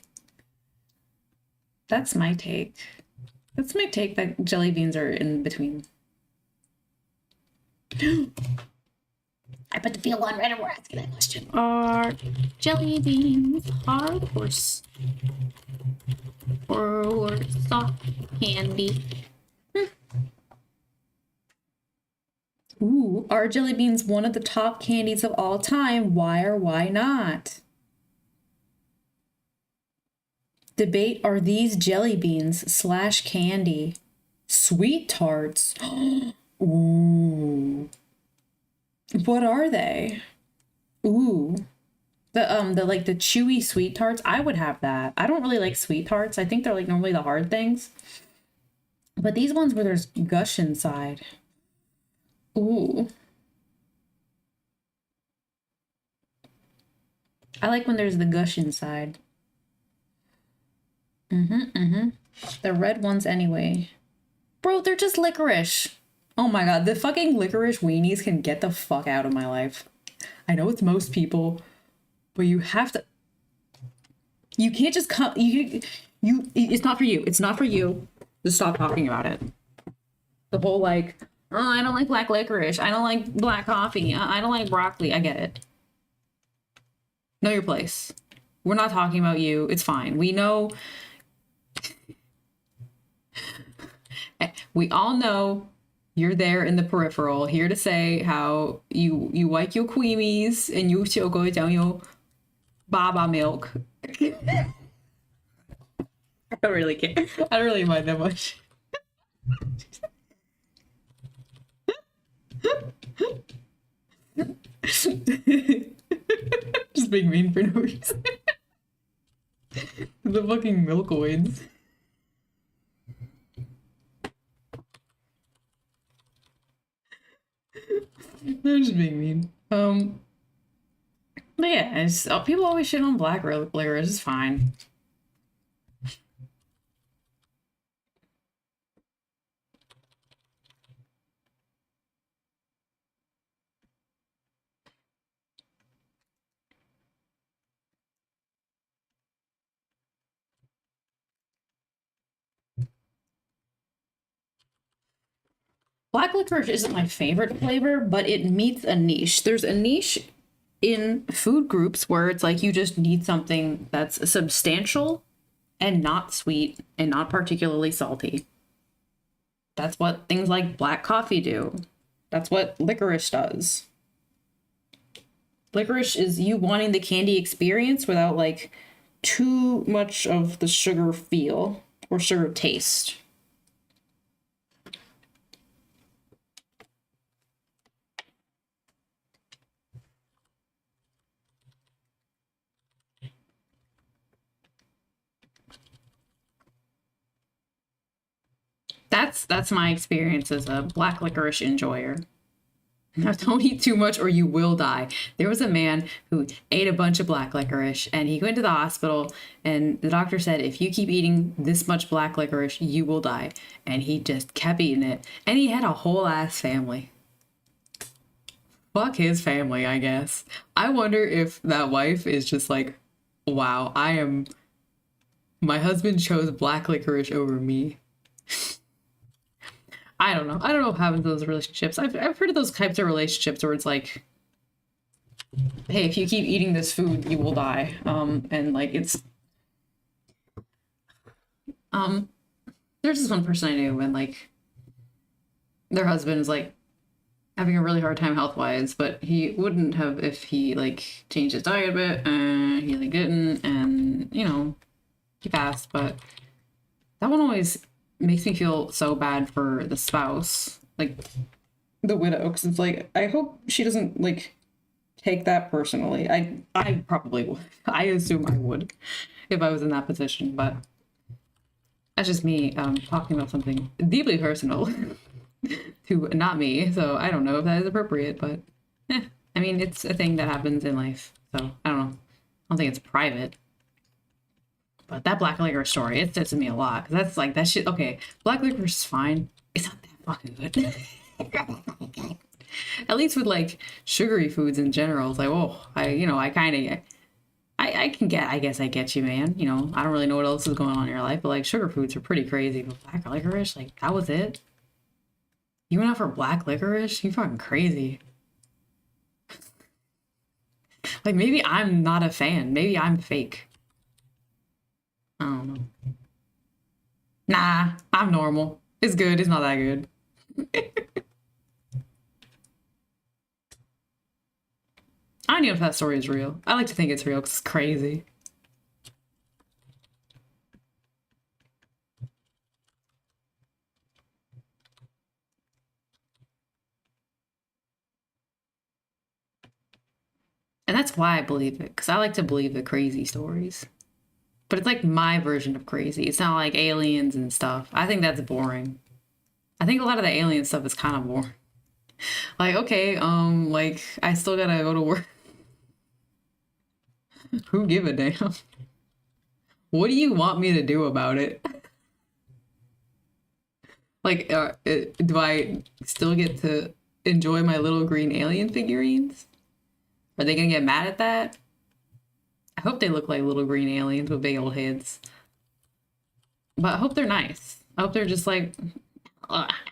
That's my take. That's my take that jelly beans are in between. I put the field on right and we're asking that question. Are jelly beans hard or soft candy? Ooh, are jelly beans one of the top candies of all time? Why or why not? Debate, are these jelly beans / candy? Sweet tarts. Ooh. What are they? Ooh. The like the chewy sweet tarts. I would have that. I don't really like sweet tarts. I think they're like normally the hard things. But these ones where there's gush inside. Ooh. I like when there's the gush inside. The red ones anyway. Bro, they're just licorice. Oh my god, the fucking licorice weenies can get the fuck out of my life. I know it's most people, but you have to. You can't just come. It's not for you. It's not for you. Just stop talking about it. The whole like, oh, I don't like black licorice. I don't like black coffee. I don't like broccoli. I get it. Know your place. We're not talking about you. It's fine. We know. We all know you're there in the peripheral, here to say how you like your creamies and you go down your baba milk. I don't really care. I don't really mind that much. Just being mean for no reason. The fucking milkoids. I'm just being mean. But yeah, people always shit on black licorice. It's fine. Black licorice isn't my favorite flavor, but it meets a niche. There's a niche in food groups where it's like you just need something that's substantial and not sweet and not particularly salty. That's what things like black coffee do. That's what licorice does. Licorice is you wanting the candy experience without like too much of the sugar feel or sugar taste. That's my experience as a black licorice enjoyer. Now, don't eat too much or you will die. There was a man who ate a bunch of black licorice and he went to the hospital and the doctor said, if you keep eating this much black licorice, you will die. And he just kept eating it. And he had a whole ass family. Fuck his family, I guess. I wonder if that wife is just like, wow, my husband chose black licorice over me. I don't know. I don't know what happens in those relationships. I've heard of those types of relationships where it's like, hey, if you keep eating this food, you will die. And like it's there's this one person I knew and like their husband is like having a really hard time health-wise, but he wouldn't have if he like changed his diet a bit, and he like didn't, and you know, he passed. But that one always makes me feel so bad for the spouse, like the widow, because it's like I hope she doesn't like take that personally. I probably would. I assume I would if I was in that position, but that's just me talking about something deeply personal to not me. So I don't know if that is appropriate, but I mean, it's a thing that happens in life. So I don't know. I don't think it's private. But that black licorice story, it says to me a lot. Because that's like, that shit, okay, black licorice is fine. It's not that fucking good. At least with like sugary foods in general, it's like, oh, I kind of, I guess I get you, man. You know, I don't really know what else is going on in your life, but like sugar foods are pretty crazy. But black licorice, like that was it. You went out for black licorice? You fucking crazy. Like maybe I'm not a fan. Maybe I'm fake. I don't know. Nah, I'm normal. It's good. It's not that good. I don't know if that story is real. I like to think it's real because it's crazy. And that's why I believe it, because I like to believe the crazy stories. But it's like my version of crazy. It's not like aliens and stuff. I think that's boring. I think a lot of the alien stuff is kind of boring. Like, okay, like I still gotta go to work. Who give a damn? What do you want me to do about it? Like, do I still get to enjoy my little green alien figurines? Are they gonna get mad at that? I hope they look like little green aliens with big old heads. But I hope they're nice. I hope they're just like,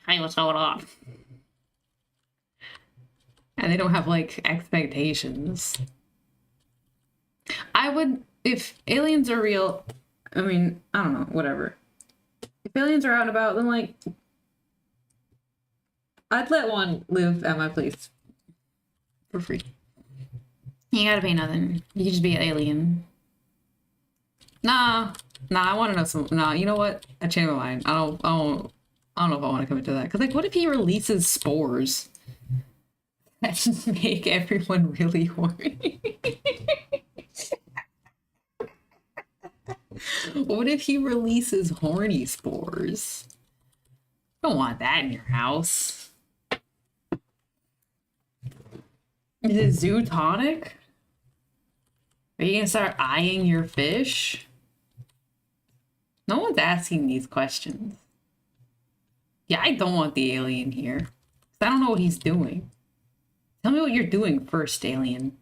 hey, what's going on? And they don't have like expectations. I would, if aliens are real, I mean, I don't know, whatever. If aliens are out and about, then like, I'd let one live at my place for free. You gotta pay nothing. You can just be an alien. Nah, I want to know some. Nah, you know what? I changed my mind. I don't know if I want to commit to that. Because like, what if he releases spores that make everyone really horny? What if he releases horny spores? Don't want that in your house. Is it zootonic? Are you gonna start eyeing your fish? No one's asking these questions. Yeah, I don't want the alien here. I don't know what he's doing. Tell me what you're doing first, alien.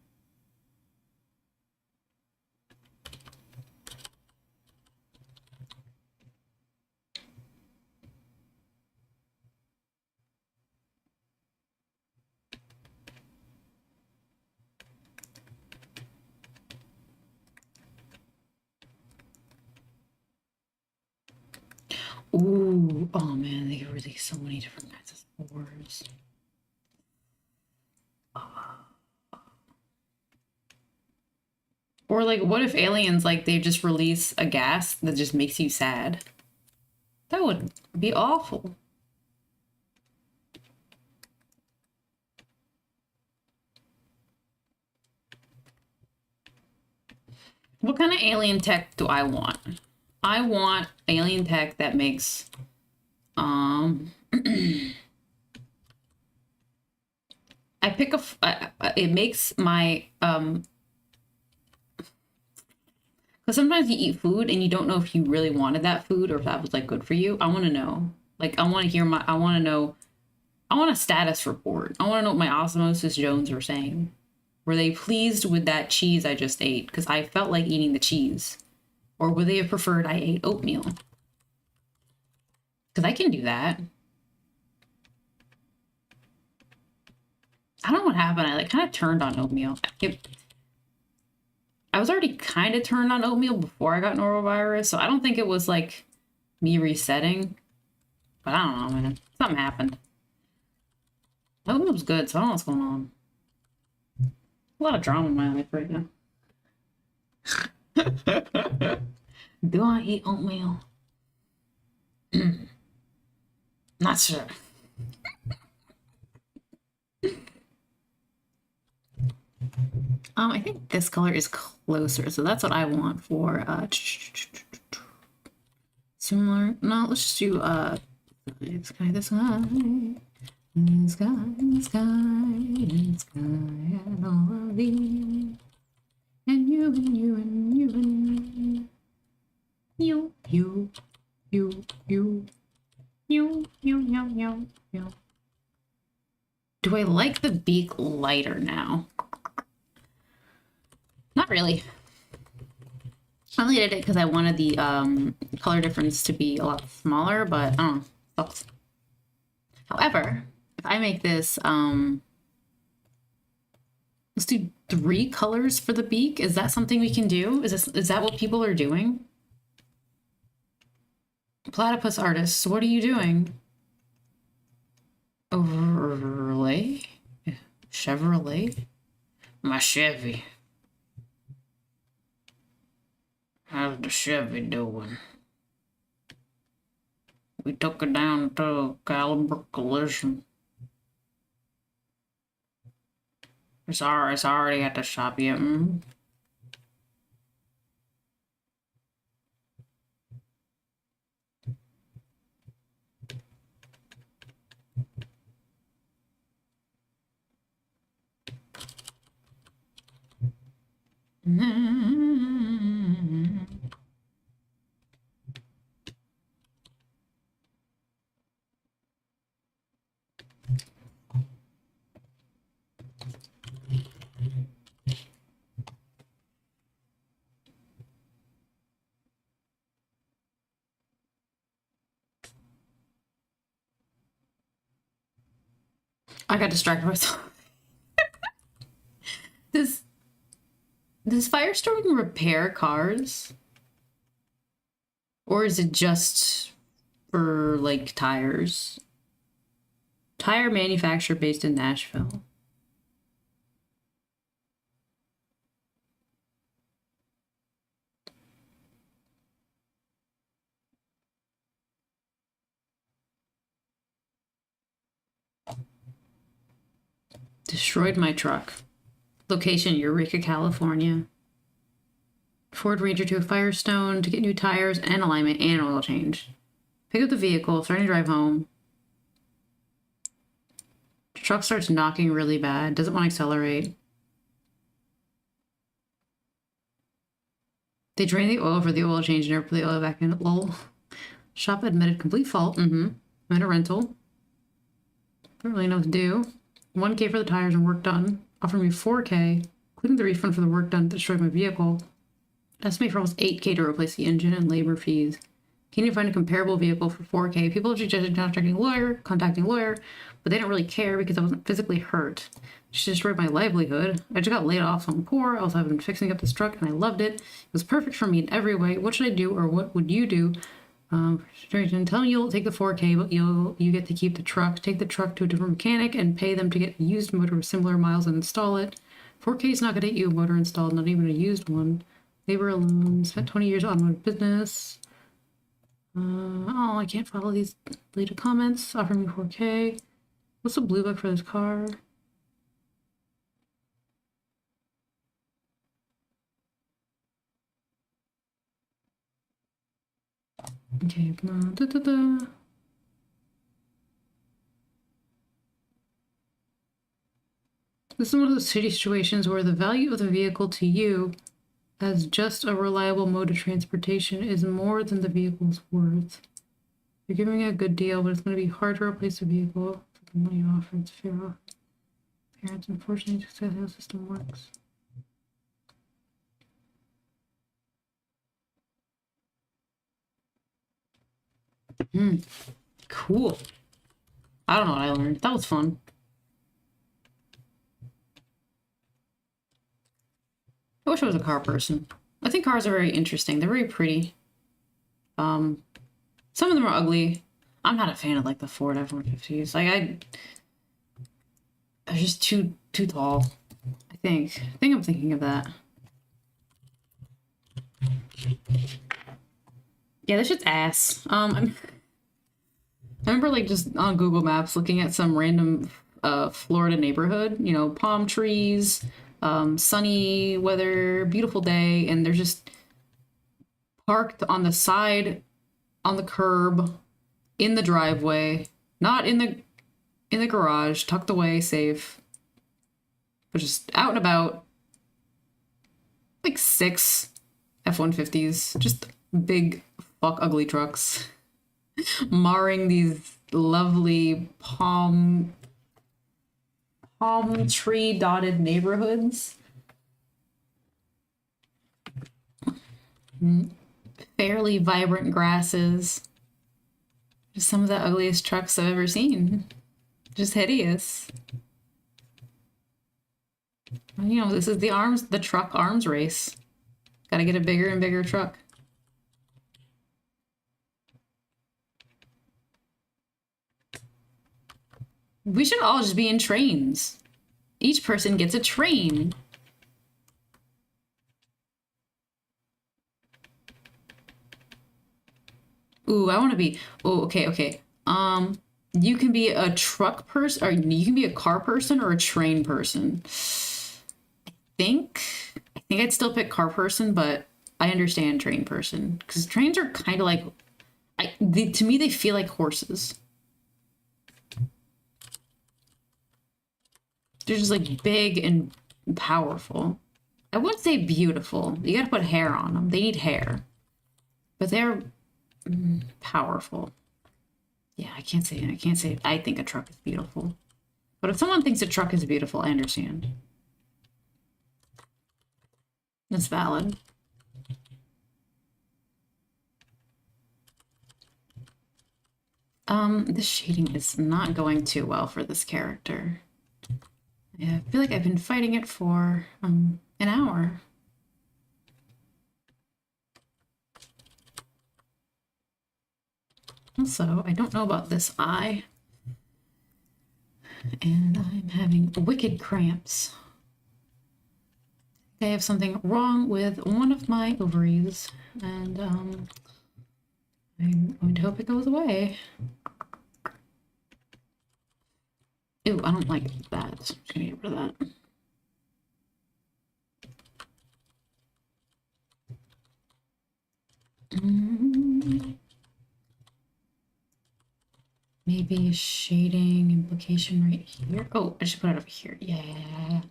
Ooh, oh man, they could release so many different kinds of spores. Or like, what if aliens, like, they just release a gas that just makes you sad? That would be awful. What kind of alien tech do I want? I want alien tech that makes, it makes my, because sometimes you eat food and you don't know if you really wanted that food or if that was like good for you. I want to know. Like, I want to know, I want a status report. I want to know what my osmosis Jones are saying. Were they pleased with that cheese I just ate? Because I felt like eating the cheese. Or would they have preferred I ate oatmeal? Because I can do that. I don't know what happened. I like kind of turned on oatmeal. I was already kind of turned on oatmeal before I got norovirus, so I don't think it was like me resetting. But I don't know, man. Something happened. That one was good, so I don't know what's going on. A lot of drama in my life right now. Do I eat oatmeal? Not sure. I think this color is closer, so that's what I want for similar. No, let's just do sky, the sky, the sky, the sky, the sky, the sky, and all of these, and you and you and you and you, you, you, you, you, you. Do I like the beak lighter now? Not really. I only did it because I wanted the color difference to be a lot smaller, but I don't know. Sucks. However, if I make this, let's do 3 colors for the beak. Is that something we can do? Is that what people are doing? Platypus artists, what are you doing? Overlay? Chevrolet? My Chevy. How's the Chevy doing? We took it down to caliber collision. It's already at the shop yet. I got distracted myself. Does Firestone repair cars? Or is it just for like tires? Tire manufacturer based in Nashville. Destroyed my truck. Location, Eureka, California. Ford Ranger to a Firestone to get new tires and alignment and oil change. Pick up the vehicle, starting to drive home. The truck starts knocking really bad. Doesn't want to accelerate. They drain the oil for the oil change and never put the oil back in. Lol. Shop admitted complete fault. I'm at a rental. Don't really know what to do. 1K for the tires and work done. Offered me 4K, including the refund for the work done to destroy my vehicle. Estimate for almost 8K to replace the engine and labor fees. Can you find a comparable vehicle for 4K? People have suggested contacting a lawyer, but they don't really care because I wasn't physically hurt. She destroyed my livelihood. I just got laid off, so I'm poor. Also, I've been fixing up this truck and I loved it. It was perfect for me in every way. What should I do, or what would you do? Tell me you'll take the 4K, but you get to keep the truck. Take the truck to a different mechanic and pay them to get a used motor with similar miles and install it. 4K is not going to get you a motor installed, not even a used one. Labor alone. Spent 20 years on automotive business. Oh, I can't follow these deleted comments. Offer me 4K. What's the blue book for this car? Okay, This is one of those city situations where the value of the vehicle to you as just a reliable mode of transportation is more than the vehicle's worth. You're giving a good deal, but it's going to be hard to replace the vehicle for the money offered. It's fair off. Parents, unfortunately, just how the system works. Cool. I don't know what I learned. That was fun. I wish I was a car person. I think cars are very interesting. They're very pretty. Some of them are ugly. I'm not a fan of like the Ford F-150s. Like They're just too tall. I think I'm thinking of that. Yeah, this shit's ass. I remember like just on Google Maps looking at some random Florida neighborhood, you know, palm trees, sunny weather, beautiful day, and they're just parked on the side, on the curb, in the driveway, not in the garage, tucked away, safe, but just out and about, like 6 F-150s, just big fuck ugly trucks, marring these lovely palm tree dotted neighborhoods. Fairly vibrant grasses. Just some of the ugliest trucks I've ever seen. Just hideous. You know, this is the truck arms race. Gotta get a bigger and bigger truck. We should all just be in trains. Each person gets a train. Ooh, I want to be. Oh, okay. You can be a truck person, or you can be a car person or a train person. I think I'd still pick car person, but I understand train person because trains are kind of like, to me they feel like horses. They're just like big and powerful. I wouldn't say beautiful. You gotta put hair on them. They need hair, but they're powerful. Yeah, I can't say I think a truck is beautiful. But if someone thinks a truck is beautiful, I understand. That's valid. This shading is not going too well for this character. Yeah, I feel like I've been fighting it for an hour. Also, I don't know about this eye. And I'm having wicked cramps. I have something wrong with one of my ovaries, and I'm going to hope it goes away. Ew, I don't like that. I'm just gonna get rid of that. Maybe a shading implication right here. Oh, I should put it over here. Yeah.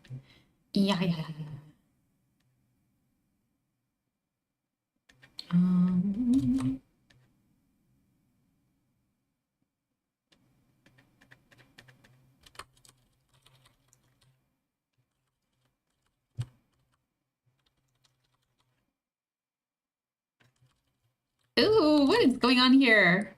Ooh, what is going on here?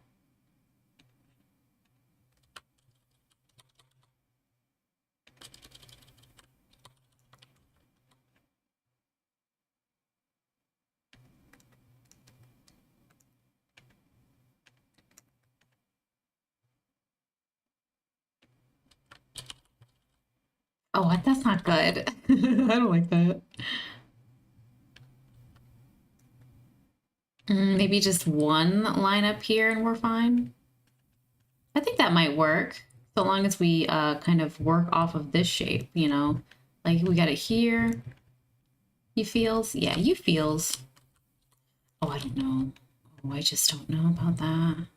Oh, that's not good. I don't like that. Maybe just one line up here and we're fine. I think that might work. So long as we kind of work off of this shape, you know? Like we got it here. You feels? Yeah, you feels. Oh, I don't know. Oh, I just don't know about that.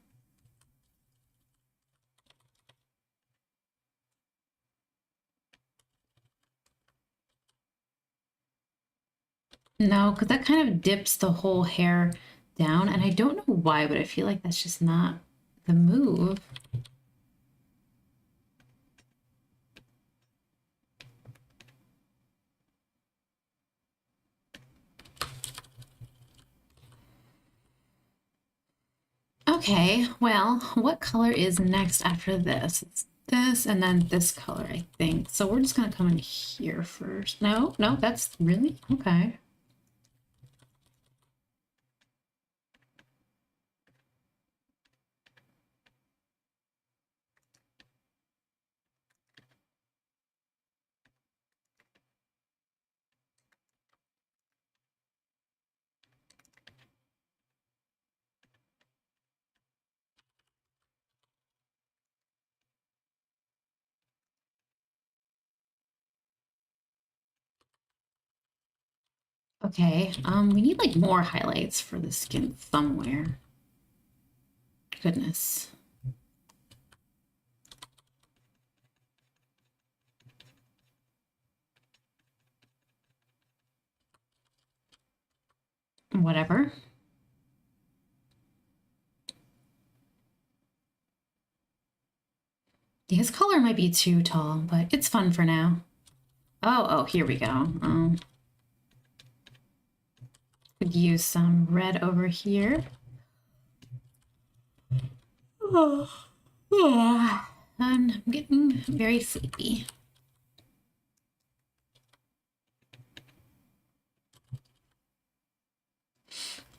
No, because that kind of dips the whole hair down, and I don't know why, but I feel like that's just not the move. Okay, well, what color is next after this? It's this and then this color, I think. So we're just gonna come in here first. No, that's really okay. Okay, we need like more highlights for the skin somewhere. Goodness. Whatever. His color might be too tall, but it's fun for now. Oh, here we go. Could use some red over here. I'm getting very sleepy.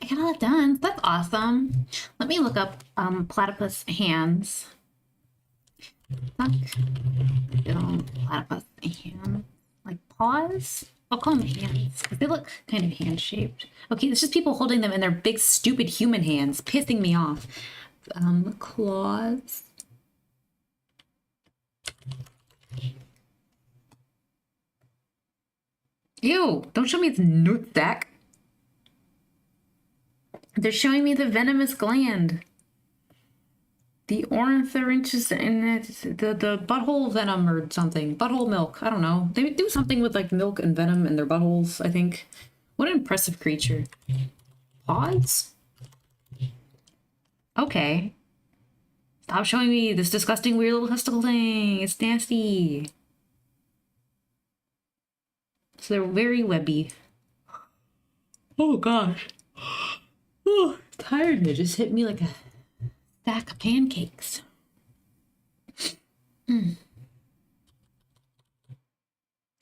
I got all that done. That's awesome. Let me look up platypus hands. Platypus hands. Like paws? I'll call them hands because they look kind of hand-shaped. Okay, it's just people holding them in their big, stupid human hands, pissing me off. Claws. Ew, don't show me its nutsack. They're showing me the venomous gland. The ornithorhynchus in it, the butthole venom or something. Butthole milk. I don't know. They do something with like milk and venom in their buttholes, I think. What an impressive creature. Paws? Okay. Stop showing me this disgusting weird little testicle thing. It's nasty. So they're very webby. Oh gosh. Oh, tiredness just hit me like a stack of pancakes.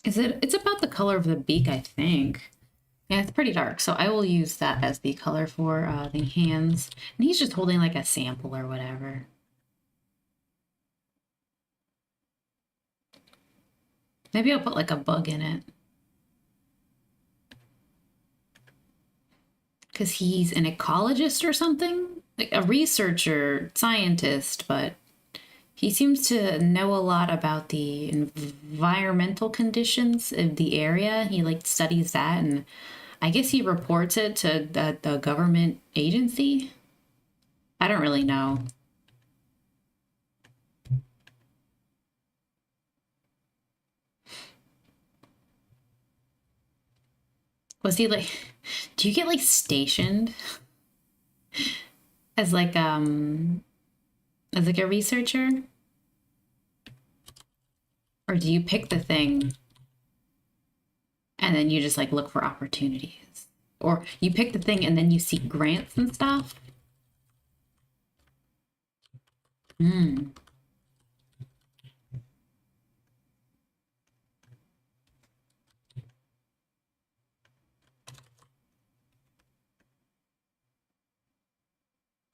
It's about the color of the beak, I think. Yeah, it's pretty dark, so I will use that as the color for the hands. And he's just holding like a sample or whatever. Maybe I'll put like a bug in it. Because he's an ecologist or something? Like a researcher, scientist, but he seems to know a lot about the environmental conditions of the area. He like studies that, and I guess he reports it to the government agency. I don't really know. Was he like, do you get like stationed as like a researcher? Or do you pick the thing and then you just like look for opportunities? Or you pick the thing and then you seek grants and stuff?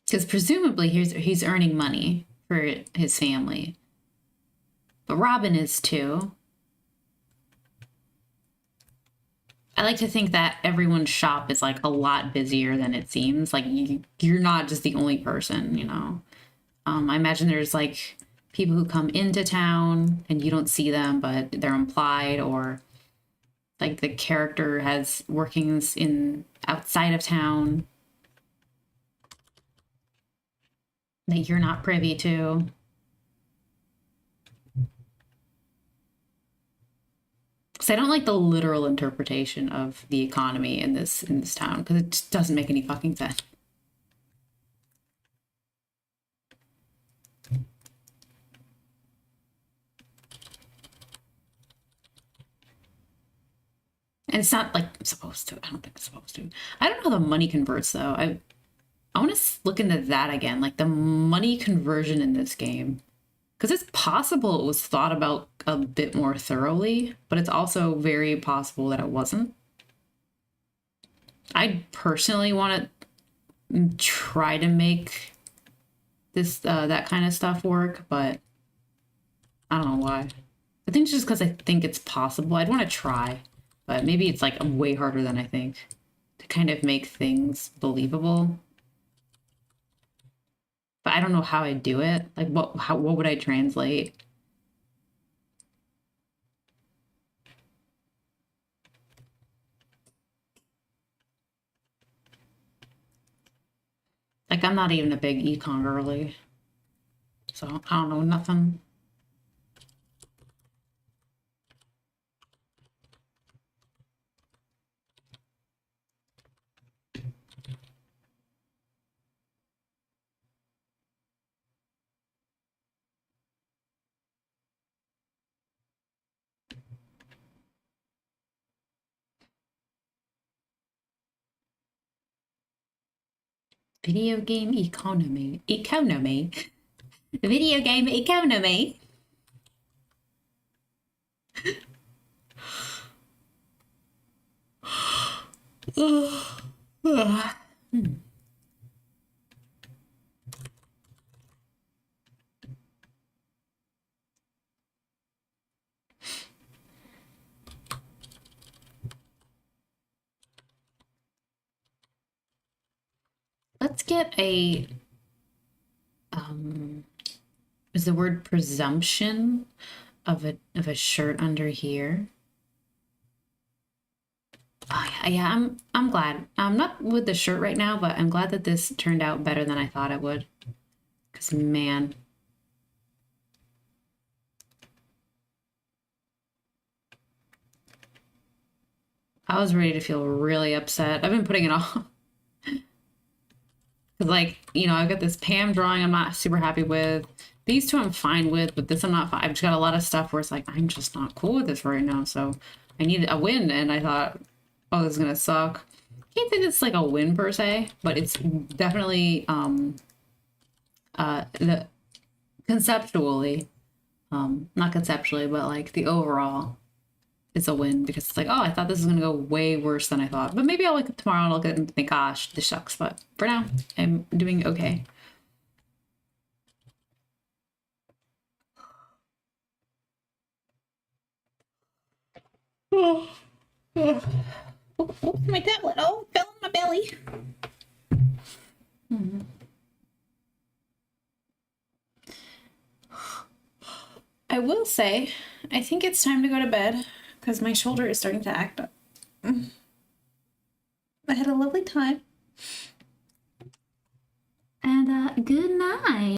Because presumably he's earning money for his family. But Robin is too. I like to think that everyone's shop is like a lot busier than it seems. Like you're not just the only person, you know. I imagine there's like people who come into town and you don't see them, but they're implied, or like the character has workings in outside of town that you're not privy to. Because I don't like the literal interpretation of the economy in this town, because it just doesn't make any fucking sense. And it's not like supposed to. I don't think it's supposed to. I don't know how the money converts though. I want to look into that again, like the money conversion in this game. Because it's possible it was thought about a bit more thoroughly, but it's also very possible that it wasn't. I personally want to try to make this that kind of stuff work, but I don't know why. I think it's just because I think it's possible. I'd want to try, but maybe it's like way harder than I think to kind of make things believable. But I don't know how I'd do it. Like, what would I translate? Like, I'm not even a big econ girly. So, I don't know nothing. Video game economy. Economy. Video game economy. Let's get a is the word presumption of a shirt under here. Oh yeah, I'm glad. I'm not with the shirt right now, but I'm glad that this turned out better than I thought it would. Cause man. I was ready to feel really upset. I've been putting it off. Cause like, you know, I've got this Pam drawing I'm not super happy with. These two I'm fine with, but this I'm not fine. I've just got a lot of stuff where it's like, I'm just not cool with this right now. So I need a win. And I thought, oh, this is gonna suck. Can't think it's like a win per se, but it's definitely the conceptually, not conceptually, but like the overall, it's a win because it's like, oh, I thought this was gonna go way worse than I thought. But maybe I'll wake up tomorrow and look at it and think, gosh, this sucks. But for now, I'm doing okay. Oh, my tablet. Oh, it fell on my belly. I will say, I think it's time to go to bed because my shoulder is starting to act up. I had a lovely time. And good night.